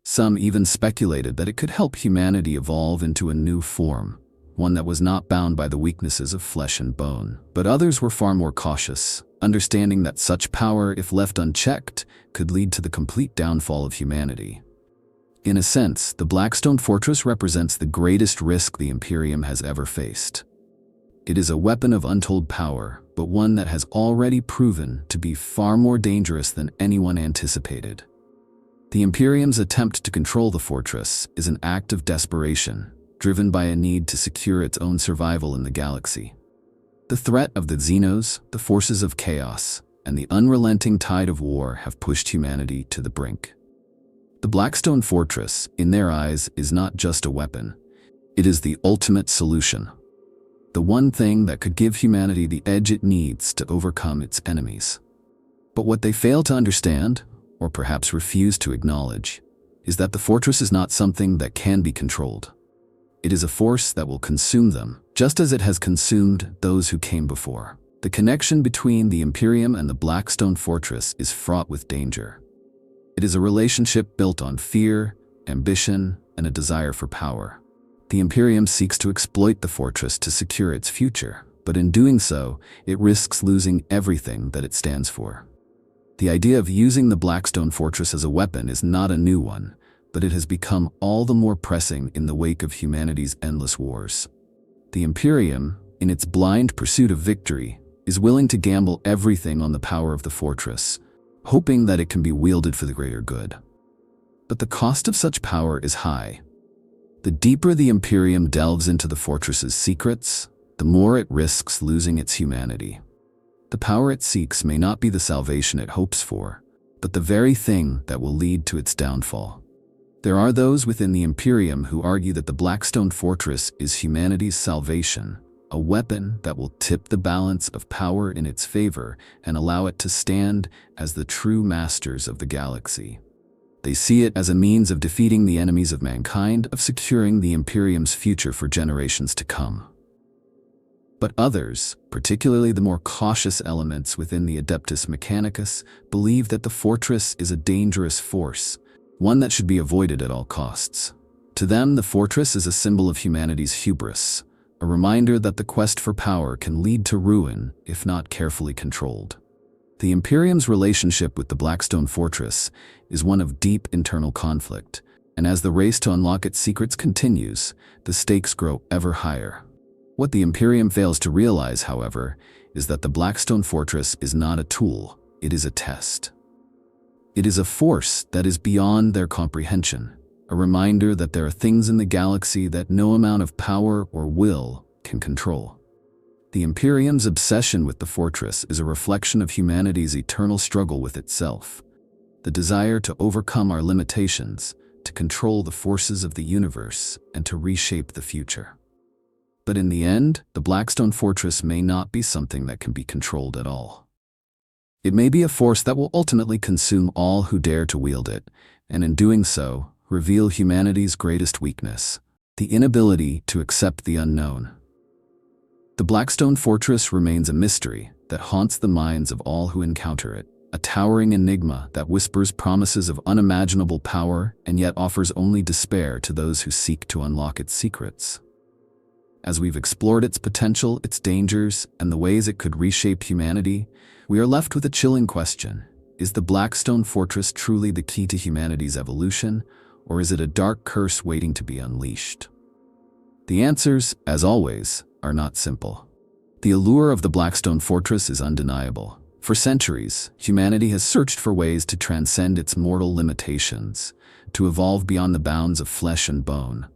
Some even speculated that it could help humanity evolve into a new form, one that was not bound by the weaknesses of flesh and bone. But others were far more cautious, understanding that such power, if left unchecked, could lead to the complete downfall of humanity. In a sense, the Blackstone Fortress represents the greatest risk the Imperium has ever faced. It is a weapon of untold power, but one that has already proven to be far more dangerous than anyone anticipated. The Imperium's attempt to control the fortress is an act of desperation, driven by a need to secure its own survival in the galaxy. The threat of the Xenos, the forces of chaos, and the unrelenting tide of war have pushed humanity to the brink. The Blackstone Fortress, in their eyes, is not just a weapon. It is the ultimate solution. The one thing that could give humanity the edge it needs to overcome its enemies. But what they fail to understand, or perhaps refuse to acknowledge, is that the fortress is not something that can be controlled. It is a force that will consume them, just as it has consumed those who came before. The connection between the Imperium and the Blackstone Fortress is fraught with danger. It is a relationship built on fear, ambition, and a desire for power. The Imperium seeks to exploit the fortress to secure its future, but in doing so, it risks losing everything that it stands for. The idea of using the Blackstone Fortress as a weapon is not a new one, but it has become all the more pressing in the wake of humanity's endless wars. The Imperium, in its blind pursuit of victory, is willing to gamble everything on the power of the fortress, hoping that it can be wielded for the greater good. But the cost of such power is high. The deeper the Imperium delves into the fortress's secrets, the more it risks losing its humanity. The power it seeks may not be the salvation it hopes for, but the very thing that will lead to its downfall. There are those within the Imperium who argue that the Blackstone Fortress is humanity's salvation, a weapon that will tip the balance of power in its favor and allow it to stand as the true masters of the galaxy. They see it as a means of defeating the enemies of mankind, of securing the Imperium's future for generations to come. But others, particularly the more cautious elements within the Adeptus Mechanicus, believe that the fortress is a dangerous force, one that should be avoided at all costs. To them, the fortress is a symbol of humanity's hubris, a reminder that the quest for power can lead to ruin if not carefully controlled. The Imperium's relationship with the Blackstone Fortress is one of deep internal conflict, and as the race to unlock its secrets continues, the stakes grow ever higher. What the Imperium fails to realize, however, is that the Blackstone Fortress is not a tool, it is a test. It is a force that is beyond their comprehension, a reminder that there are things in the galaxy that no amount of power or will can control. The Imperium's obsession with the fortress is a reflection of humanity's eternal struggle with itself, the desire to overcome our limitations, to control the forces of the universe, and to reshape the future. But in the end, the Blackstone Fortress may not be something that can be controlled at all. It may be a force that will ultimately consume all who dare to wield it, and in doing so, reveal humanity's greatest weakness, the inability to accept the unknown. The Blackstone Fortress remains a mystery that haunts the minds of all who encounter it, a towering enigma that whispers promises of unimaginable power and yet offers only despair to those who seek to unlock its secrets. As we've explored its potential, its dangers, and the ways it could reshape humanity, we are left with a chilling question. Is the Blackstone Fortress truly the key to humanity's evolution, or is it a dark curse waiting to be unleashed? The answers, as always, are not simple. The allure of the Blackstone Fortress is undeniable. For centuries, humanity has searched for ways to transcend its mortal limitations, to evolve beyond the bounds of flesh and bone.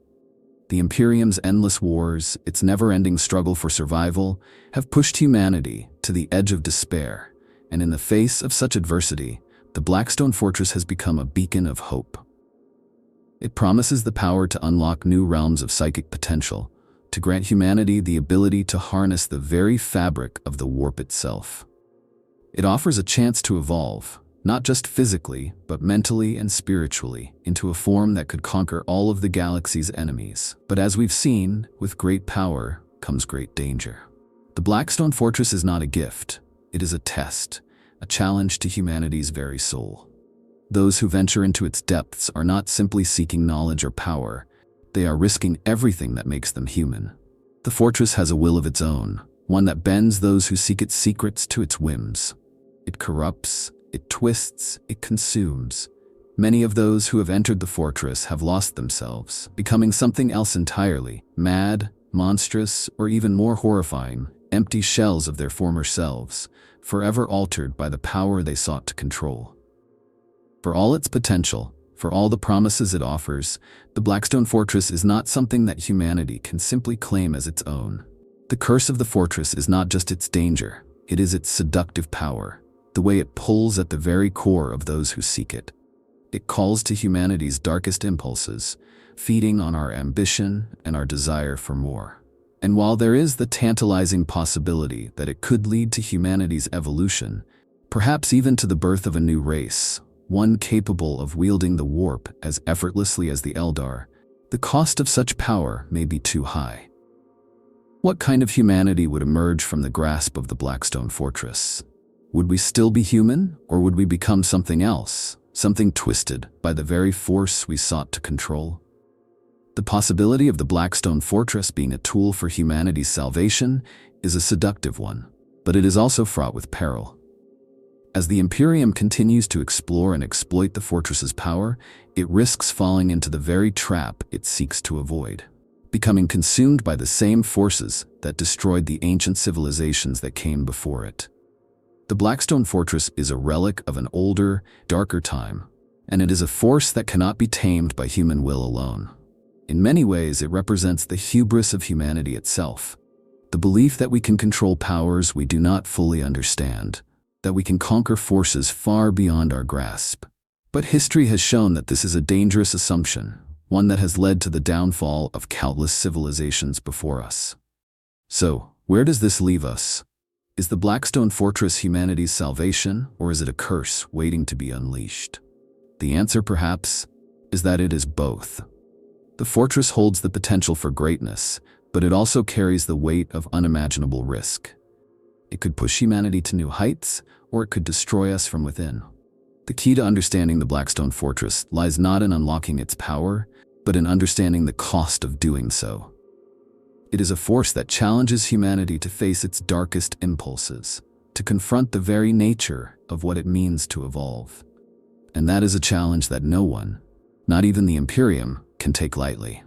The Imperium's endless wars, its never-ending struggle for survival, have pushed humanity to the edge of despair, and in the face of such adversity, the Blackstone Fortress has become a beacon of hope. It promises the power to unlock new realms of psychic potential, to grant humanity the ability to harness the very fabric of the warp itself. It offers a chance to evolve, not just physically, but mentally and spiritually, into a form that could conquer all of the galaxy's enemies. But as we've seen, with great power comes great danger. The Blackstone Fortress is not a gift, it is a test, a challenge to humanity's very soul. Those who venture into its depths are not simply seeking knowledge or power, they are risking everything that makes them human. The fortress has a will of its own, one that bends those who seek its secrets to its whims. It corrupts, it twists, it consumes. Many of those who have entered the fortress have lost themselves, becoming something else entirely, mad, monstrous, or even more horrifying, empty shells of their former selves, forever altered by the power they sought to control. For all its potential, For all the promises it offers, the Blackstone Fortress is not something that humanity can simply claim as its own. The curse of the fortress is not just its danger, it is its seductive power, the way it pulls at the very core of those who seek it. It calls to humanity's darkest impulses, feeding on our ambition and our desire for more. And while there is the tantalizing possibility that it could lead to humanity's evolution, perhaps even to the birth of a new race, one capable of wielding the warp as effortlessly as the Eldar, the cost of such power may be too high. What kind of humanity would emerge from the grasp of the Blackstone Fortress? Would we still be human, or would we become something else, something twisted by the very force we sought to control? The possibility of the Blackstone Fortress being a tool for humanity's salvation is a seductive one, but it is also fraught with peril. As the Imperium continues to explore and exploit the fortress's power, it risks falling into the very trap it seeks to avoid, becoming consumed by the same forces that destroyed the ancient civilizations that came before it. The Blackstone Fortress is a relic of an older, darker time, and it is a force that cannot be tamed by human will alone. In many ways, it represents the hubris of humanity itself, the belief that we can control powers we do not fully understand, that we can conquer forces far beyond our grasp. But history has shown that this is a dangerous assumption, one that has led to the downfall of countless civilizations before us. So, where does this leave us? Is the Blackstone Fortress humanity's salvation, or is it a curse waiting to be unleashed? The answer, perhaps, is that it is both. The fortress holds the potential for greatness, but it also carries the weight of unimaginable risk. It could push humanity to new heights, or it could destroy us from within. The key to understanding the Blackstone Fortress lies not in unlocking its power, but in understanding the cost of doing so. It is a force that challenges humanity to face its darkest impulses, to confront the very nature of what it means to evolve. And that is a challenge that no one, not even the Imperium, can take lightly.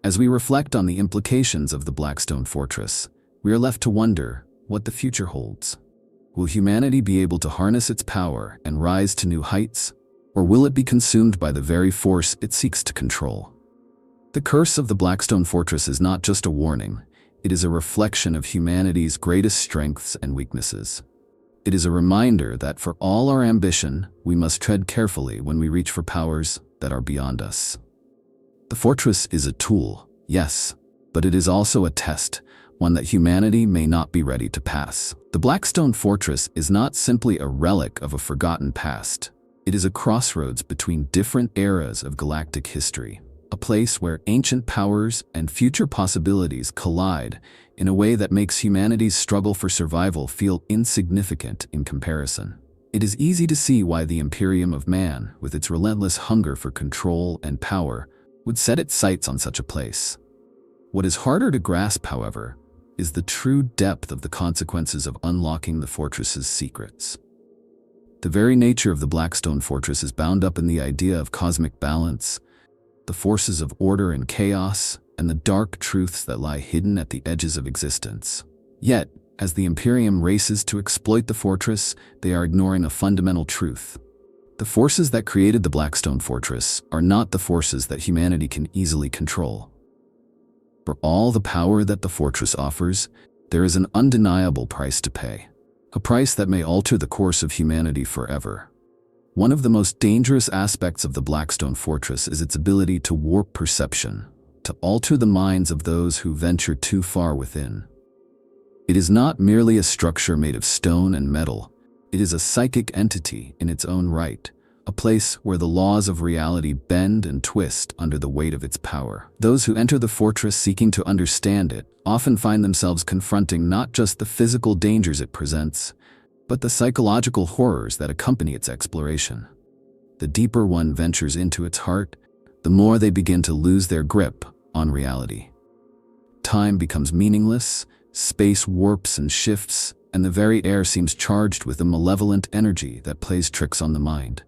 As we reflect on the implications of the Blackstone Fortress, we are left to wonder what the future holds. Will humanity be able to harness its power and rise to new heights, or will it be consumed by the very force it seeks to control? The curse of the Blackstone Fortress is not just a warning, it is a reflection of humanity's greatest strengths and weaknesses. It is a reminder that for all our ambition, we must tread carefully when we reach for powers that are beyond us. The fortress is a tool, yes, but it is also a test, one that humanity may not be ready to pass. The Blackstone Fortress is not simply a relic of a forgotten past. It is a crossroads between different eras of galactic history, a place where ancient powers and future possibilities collide in a way that makes humanity's struggle for survival feel insignificant in comparison. It is easy to see why the Imperium of Man, with its relentless hunger for control and power, would set its sights on such a place. What is harder to grasp, however, is the true depth of the consequences of unlocking the fortress's secrets. The very nature of the Blackstone Fortress is bound up in the idea of cosmic balance, the forces of order and chaos, and the dark truths that lie hidden at the edges of existence. Yet, as the Imperium races to exploit the fortress, they are ignoring a fundamental truth. The forces that created the Blackstone Fortress are not the forces that humanity can easily control. For all the power that the fortress offers, there is an undeniable price to pay, a price that may alter the course of humanity forever. One of the most dangerous aspects of the Blackstone Fortress is its ability to warp perception, to alter the minds of those who venture too far within. It is not merely a structure made of stone and metal, it is a psychic entity in its own right, a place where the laws of reality bend and twist under the weight of its power. Those who enter the fortress seeking to understand it often find themselves confronting not just the physical dangers it presents, but the psychological horrors that accompany its exploration. The deeper one ventures into its heart, the more they begin to lose their grip on reality. Time becomes meaningless, space warps and shifts, and the very air seems charged with a malevolent energy that plays tricks on the mind.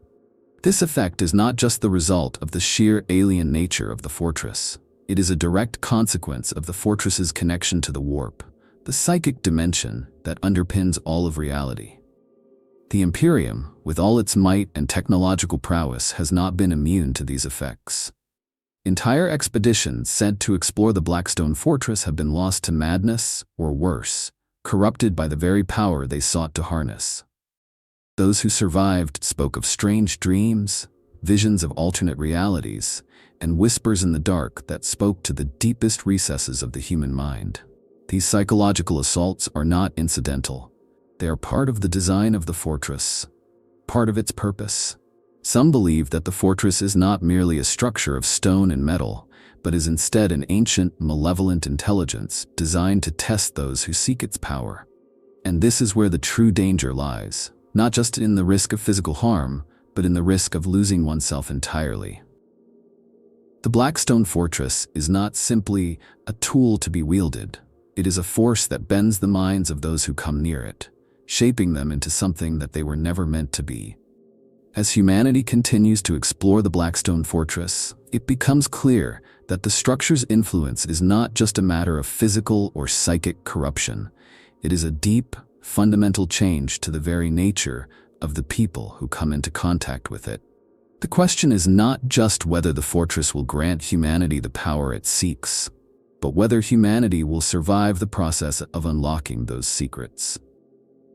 This effect is not just the result of the sheer alien nature of the fortress. It is a direct consequence of the fortress's connection to the warp, the psychic dimension that underpins all of reality. The Imperium, with all its might and technological prowess, has not been immune to these effects. Entire expeditions sent to explore the Blackstone Fortress have been lost to madness, or worse, corrupted by the very power they sought to harness. Those who survived spoke of strange dreams, visions of alternate realities, and whispers in the dark that spoke to the deepest recesses of the human mind. These psychological assaults are not incidental. They are part of the design of the fortress, part of its purpose. Some believe that the fortress is not merely a structure of stone and metal, but is instead an ancient, malevolent intelligence designed to test those who seek its power. And this is where the true danger lies, not just in the risk of physical harm, but in the risk of losing oneself entirely. The Blackstone Fortress is not simply a tool to be wielded. It is a force that bends the minds of those who come near it, shaping them into something that they were never meant to be. As humanity continues to explore the Blackstone Fortress, it becomes clear that the structure's influence is not just a matter of physical or psychic corruption. It is a deep, fundamental change to the very nature of the people who come into contact with it. The question is not just whether the fortress will grant humanity the power it seeks, but whether humanity will survive the process of unlocking those secrets.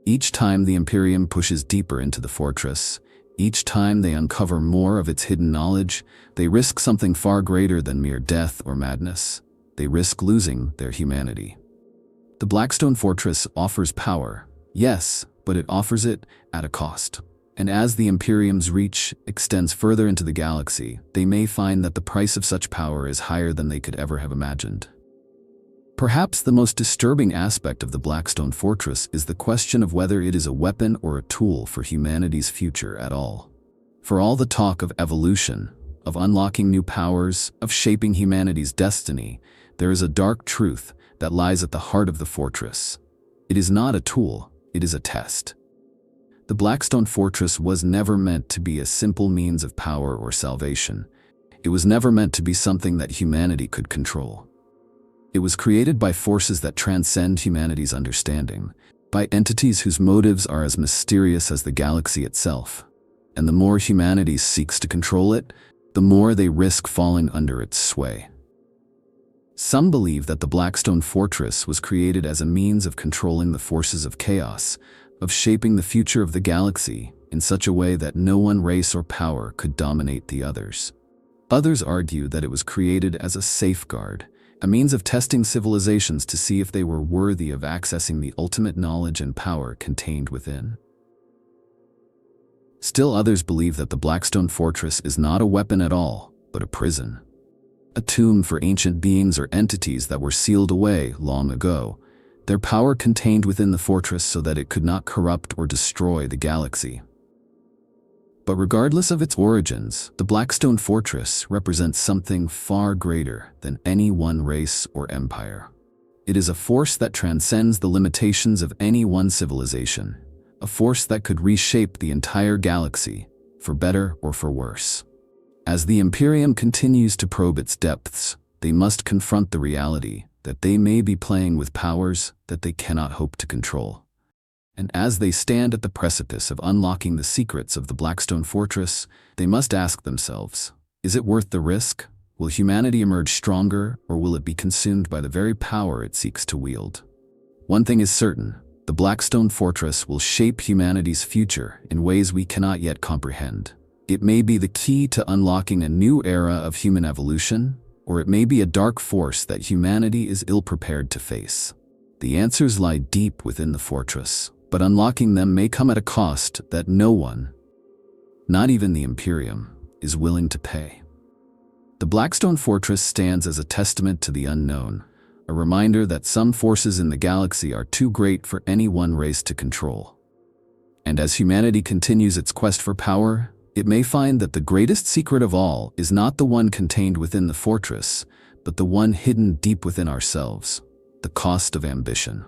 Each time the Imperium pushes deeper into the fortress, each time they uncover more of its hidden knowledge, they risk something far greater than mere death or madness. They risk losing their humanity. The Blackstone Fortress offers power, yes, but it offers it at a cost. And as the Imperium's reach extends further into the galaxy, they may find that the price of such power is higher than they could ever have imagined. Perhaps the most disturbing aspect of the Blackstone Fortress is the question of whether it is a weapon or a tool for humanity's future at all. For all the talk of evolution, of unlocking new powers, of shaping humanity's destiny, there is a dark truth that lies at the heart of the fortress. It is not a tool, it is a test. The Blackstone Fortress was never meant to be a simple means of power or salvation. It was never meant to be something that humanity could control. It was created by forces that transcend humanity's understanding, by entities whose motives are as mysterious as the galaxy itself. And the more humanity seeks to control it, the more they risk falling under its sway. Some believe that the Blackstone Fortress was created as a means of controlling the forces of chaos, of shaping the future of the galaxy in such a way that no one race or power could dominate the others. Others argue that it was created as a safeguard, a means of testing civilizations to see if they were worthy of accessing the ultimate knowledge and power contained within. Still others believe that the Blackstone Fortress is not a weapon at all, but a prison. A tomb for ancient beings or entities that were sealed away long ago, their power contained within the fortress so that it could not corrupt or destroy the galaxy. But regardless of its origins, the Blackstone Fortress represents something far greater than any one race or empire. It is a force that transcends the limitations of any one civilization, a force that could reshape the entire galaxy, for better or for worse. As the Imperium continues to probe its depths, they must confront the reality that they may be playing with powers that they cannot hope to control. And as they stand at the precipice of unlocking the secrets of the Blackstone Fortress, they must ask themselves, is it worth the risk? Will humanity emerge stronger, or will it be consumed by the very power it seeks to wield? One thing is certain, the Blackstone Fortress will shape humanity's future in ways we cannot yet comprehend. It may be the key to unlocking a new era of human evolution, or it may be a dark force that humanity is ill-prepared to face. The answers lie deep within the fortress, but unlocking them may come at a cost that no one, not even the Imperium, is willing to pay. The Blackstone Fortress stands as a testament to the unknown, a reminder that some forces in the galaxy are too great for any one race to control. And as humanity continues its quest for power, it may find that the greatest secret of all is not the one contained within the fortress, but the one hidden deep within ourselves, the cost of ambition.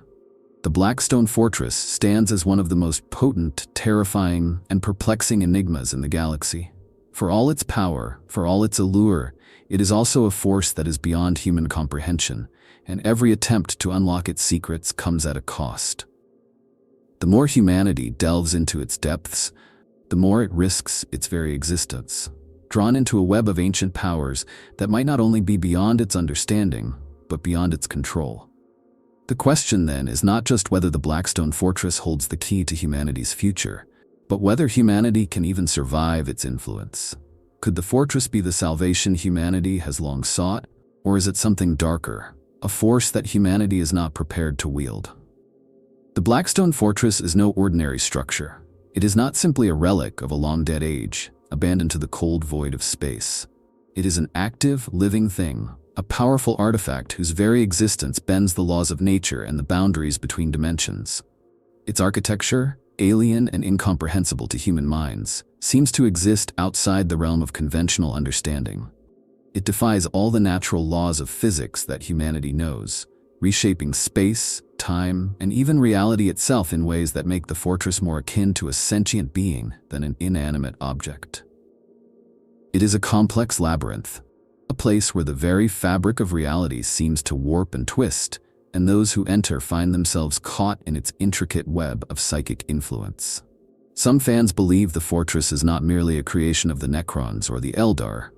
The Blackstone Fortress stands as one of the most potent, terrifying, and perplexing enigmas in the galaxy. For all its power, for all its allure, it is also a force that is beyond human comprehension, and every attempt to unlock its secrets comes at a cost. The more humanity delves into its depths, the more it risks its very existence, drawn into a web of ancient powers that might not only be beyond its understanding, but beyond its control. The question then is not just whether the Blackstone Fortress holds the key to humanity's future, but whether humanity can even survive its influence. Could the fortress be the salvation humanity has long sought, or is it something darker, a force that humanity is not prepared to wield? The Blackstone Fortress is no ordinary structure. It is not simply a relic of a long-dead age, abandoned to the cold void of space. It is an active, living thing, a powerful artifact whose very existence bends the laws of nature and the boundaries between dimensions. Its architecture, alien and incomprehensible to human minds, seems to exist outside the realm of conventional understanding. It defies all the natural laws of physics that humanity knows, reshaping space, time, and even reality itself in ways that make the fortress more akin to a sentient being than an inanimate object. It is a complex labyrinth, a place where the very fabric of reality seems to warp and twist, and those who enter find themselves caught in its intricate web of psychic influence. Some fans believe the fortress is not merely a creation of the Necrons or the Eldar,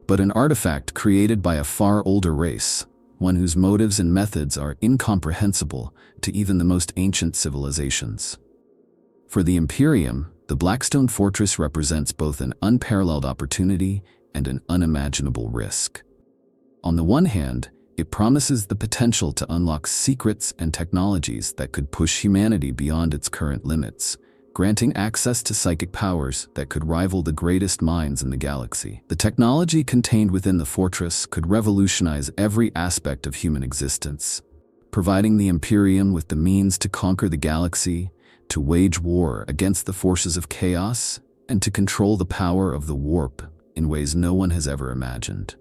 but an artifact created by a far older race, one whose motives and methods are incomprehensible to even the most ancient civilizations. For the Imperium, the Blackstone Fortress represents both an unparalleled opportunity and an unimaginable risk. On the one hand, it promises the potential to unlock secrets and technologies that could push humanity beyond its current limits, granting access to psychic powers that could rival the greatest minds in the galaxy. The technology contained within the fortress could revolutionize every aspect of human existence, providing the Imperium with the means to conquer the galaxy, to wage war against the forces of chaos, and to control the power of the warp in ways no one has ever imagined.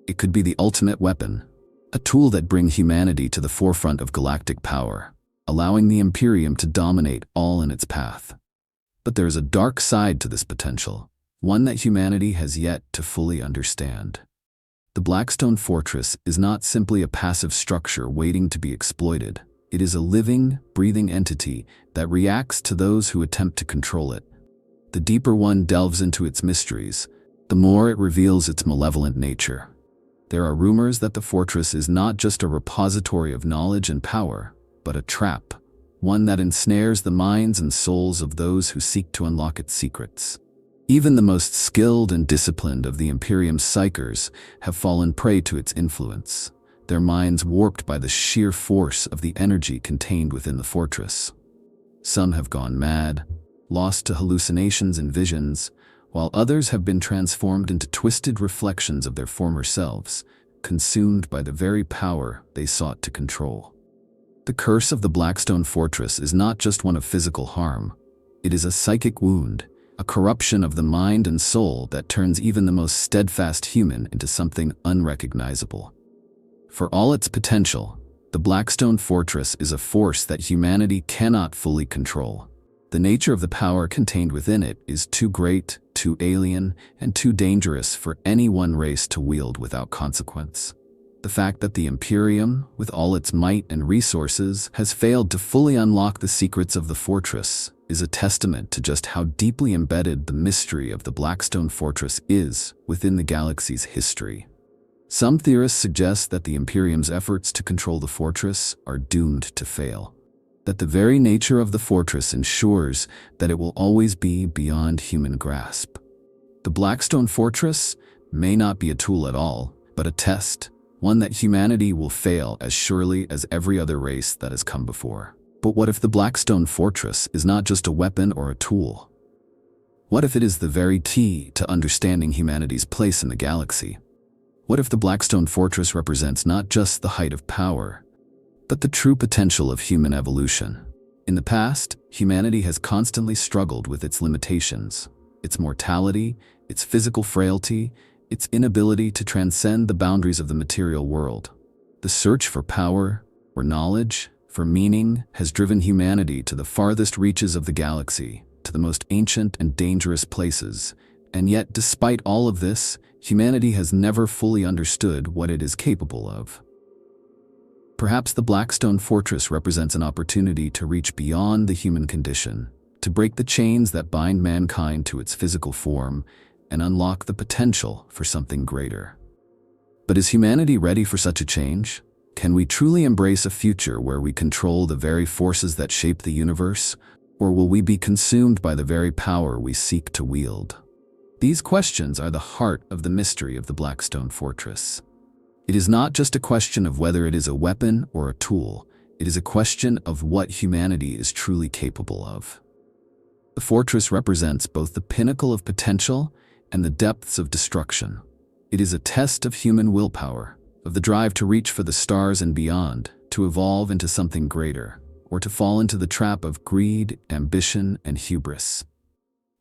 It could be the ultimate weapon, a tool that brings humanity to the forefront of galactic power, allowing the Imperium to dominate all in its path. But there is a dark side to this potential, one that humanity has yet to fully understand. The Blackstone Fortress is not simply a passive structure waiting to be exploited. It is a living, breathing entity that reacts to those who attempt to control it. The deeper one delves into its mysteries, the more it reveals its malevolent nature. There are rumors that the fortress is not just a repository of knowledge and power, but a trap, one that ensnares the minds and souls of those who seek to unlock its secrets. Even the most skilled and disciplined of the Imperium's psychers have fallen prey to its influence, their minds warped by the sheer force of the energy contained within the fortress. Some have gone mad, lost to hallucinations and visions, while others have been transformed into twisted reflections of their former selves, consumed by the very power they sought to control. The curse of the Blackstone Fortress is not just one of physical harm. It is a psychic wound, a corruption of the mind and soul that turns even the most steadfast human into something unrecognizable. For all its potential, the Blackstone Fortress is a force that humanity cannot fully control. The nature of the power contained within it is too great, too alien, and too dangerous for any one race to wield without consequence. The fact that the Imperium, with all its might and resources, has failed to fully unlock the secrets of the fortress is a testament to just how deeply embedded the mystery of the Blackstone Fortress is within the galaxy's history. Some theorists suggest that the Imperium's efforts to control the fortress are doomed to fail, that the very nature of the fortress ensures that it will always be beyond human grasp. The Blackstone Fortress may not be a tool at all, but a test, one that humanity will fail as surely as every other race that has come before. But what if the Blackstone Fortress is not just a weapon or a tool? What if it is the very key to understanding humanity's place in the galaxy? What if the Blackstone Fortress represents not just the height of power, but the true potential of human evolution? In the past, humanity has constantly struggled with its limitations, its mortality, its physical frailty, its inability to transcend the boundaries of the material world. The search for power, for knowledge, for meaning has driven humanity to the farthest reaches of the galaxy, to the most ancient and dangerous places. And yet, despite all of this, humanity has never fully understood what it is capable of. Perhaps the Blackstone Fortress represents an opportunity to reach beyond the human condition, to break the chains that bind mankind to its physical form, and unlock the potential for something greater. But is humanity ready for such a change? Can we truly embrace a future where we control the very forces that shape the universe, or will we be consumed by the very power we seek to wield? These questions are the heart of the mystery of the Blackstone Fortress. It is not just a question of whether it is a weapon or a tool, it is a question of what humanity is truly capable of. The fortress represents both the pinnacle of potential and the depths of destruction. It is a test of human willpower, of the drive to reach for the stars and beyond, to evolve into something greater, or to fall into the trap of greed, ambition, and hubris.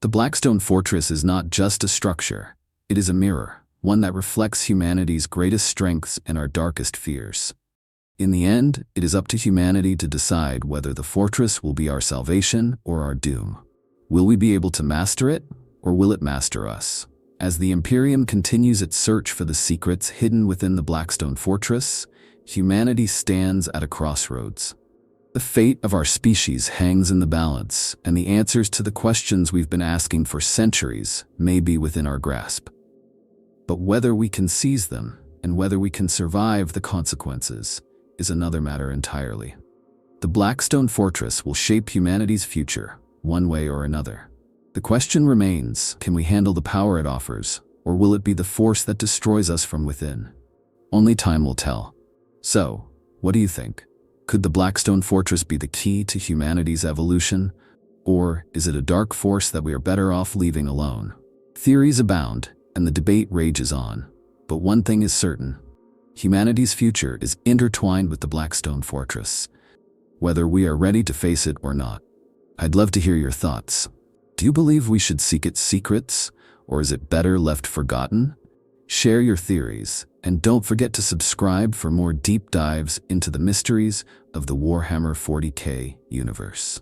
The Blackstone Fortress is not just a structure, it is a mirror, one that reflects humanity's greatest strengths and our darkest fears. In the end, it is up to humanity to decide whether the fortress will be our salvation or our doom. Will we be able to master it, or will it master us? As the Imperium continues its search for the secrets hidden within the Blackstone Fortress, humanity stands at a crossroads. The fate of our species hangs in the balance, and the answers to the questions we've been asking for centuries may be within our grasp. But whether we can seize them, and whether we can survive the consequences, is another matter entirely. The Blackstone Fortress will shape humanity's future, one way or another. The question remains, can we handle the power it offers, or will it be the force that destroys us from within? Only time will tell. So, what do you think? Could the Blackstone Fortress be the key to humanity's evolution, or is it a dark force that we are better off leaving alone? Theories abound, and the debate rages on. But one thing is certain. Humanity's future is intertwined with the Blackstone Fortress, whether we are ready to face it or not. I'd love to hear your thoughts. Do you believe we should seek its secrets, or is it better left forgotten? Share your theories, and don't forget to subscribe for more deep dives into the mysteries of the Warhammer 40k universe.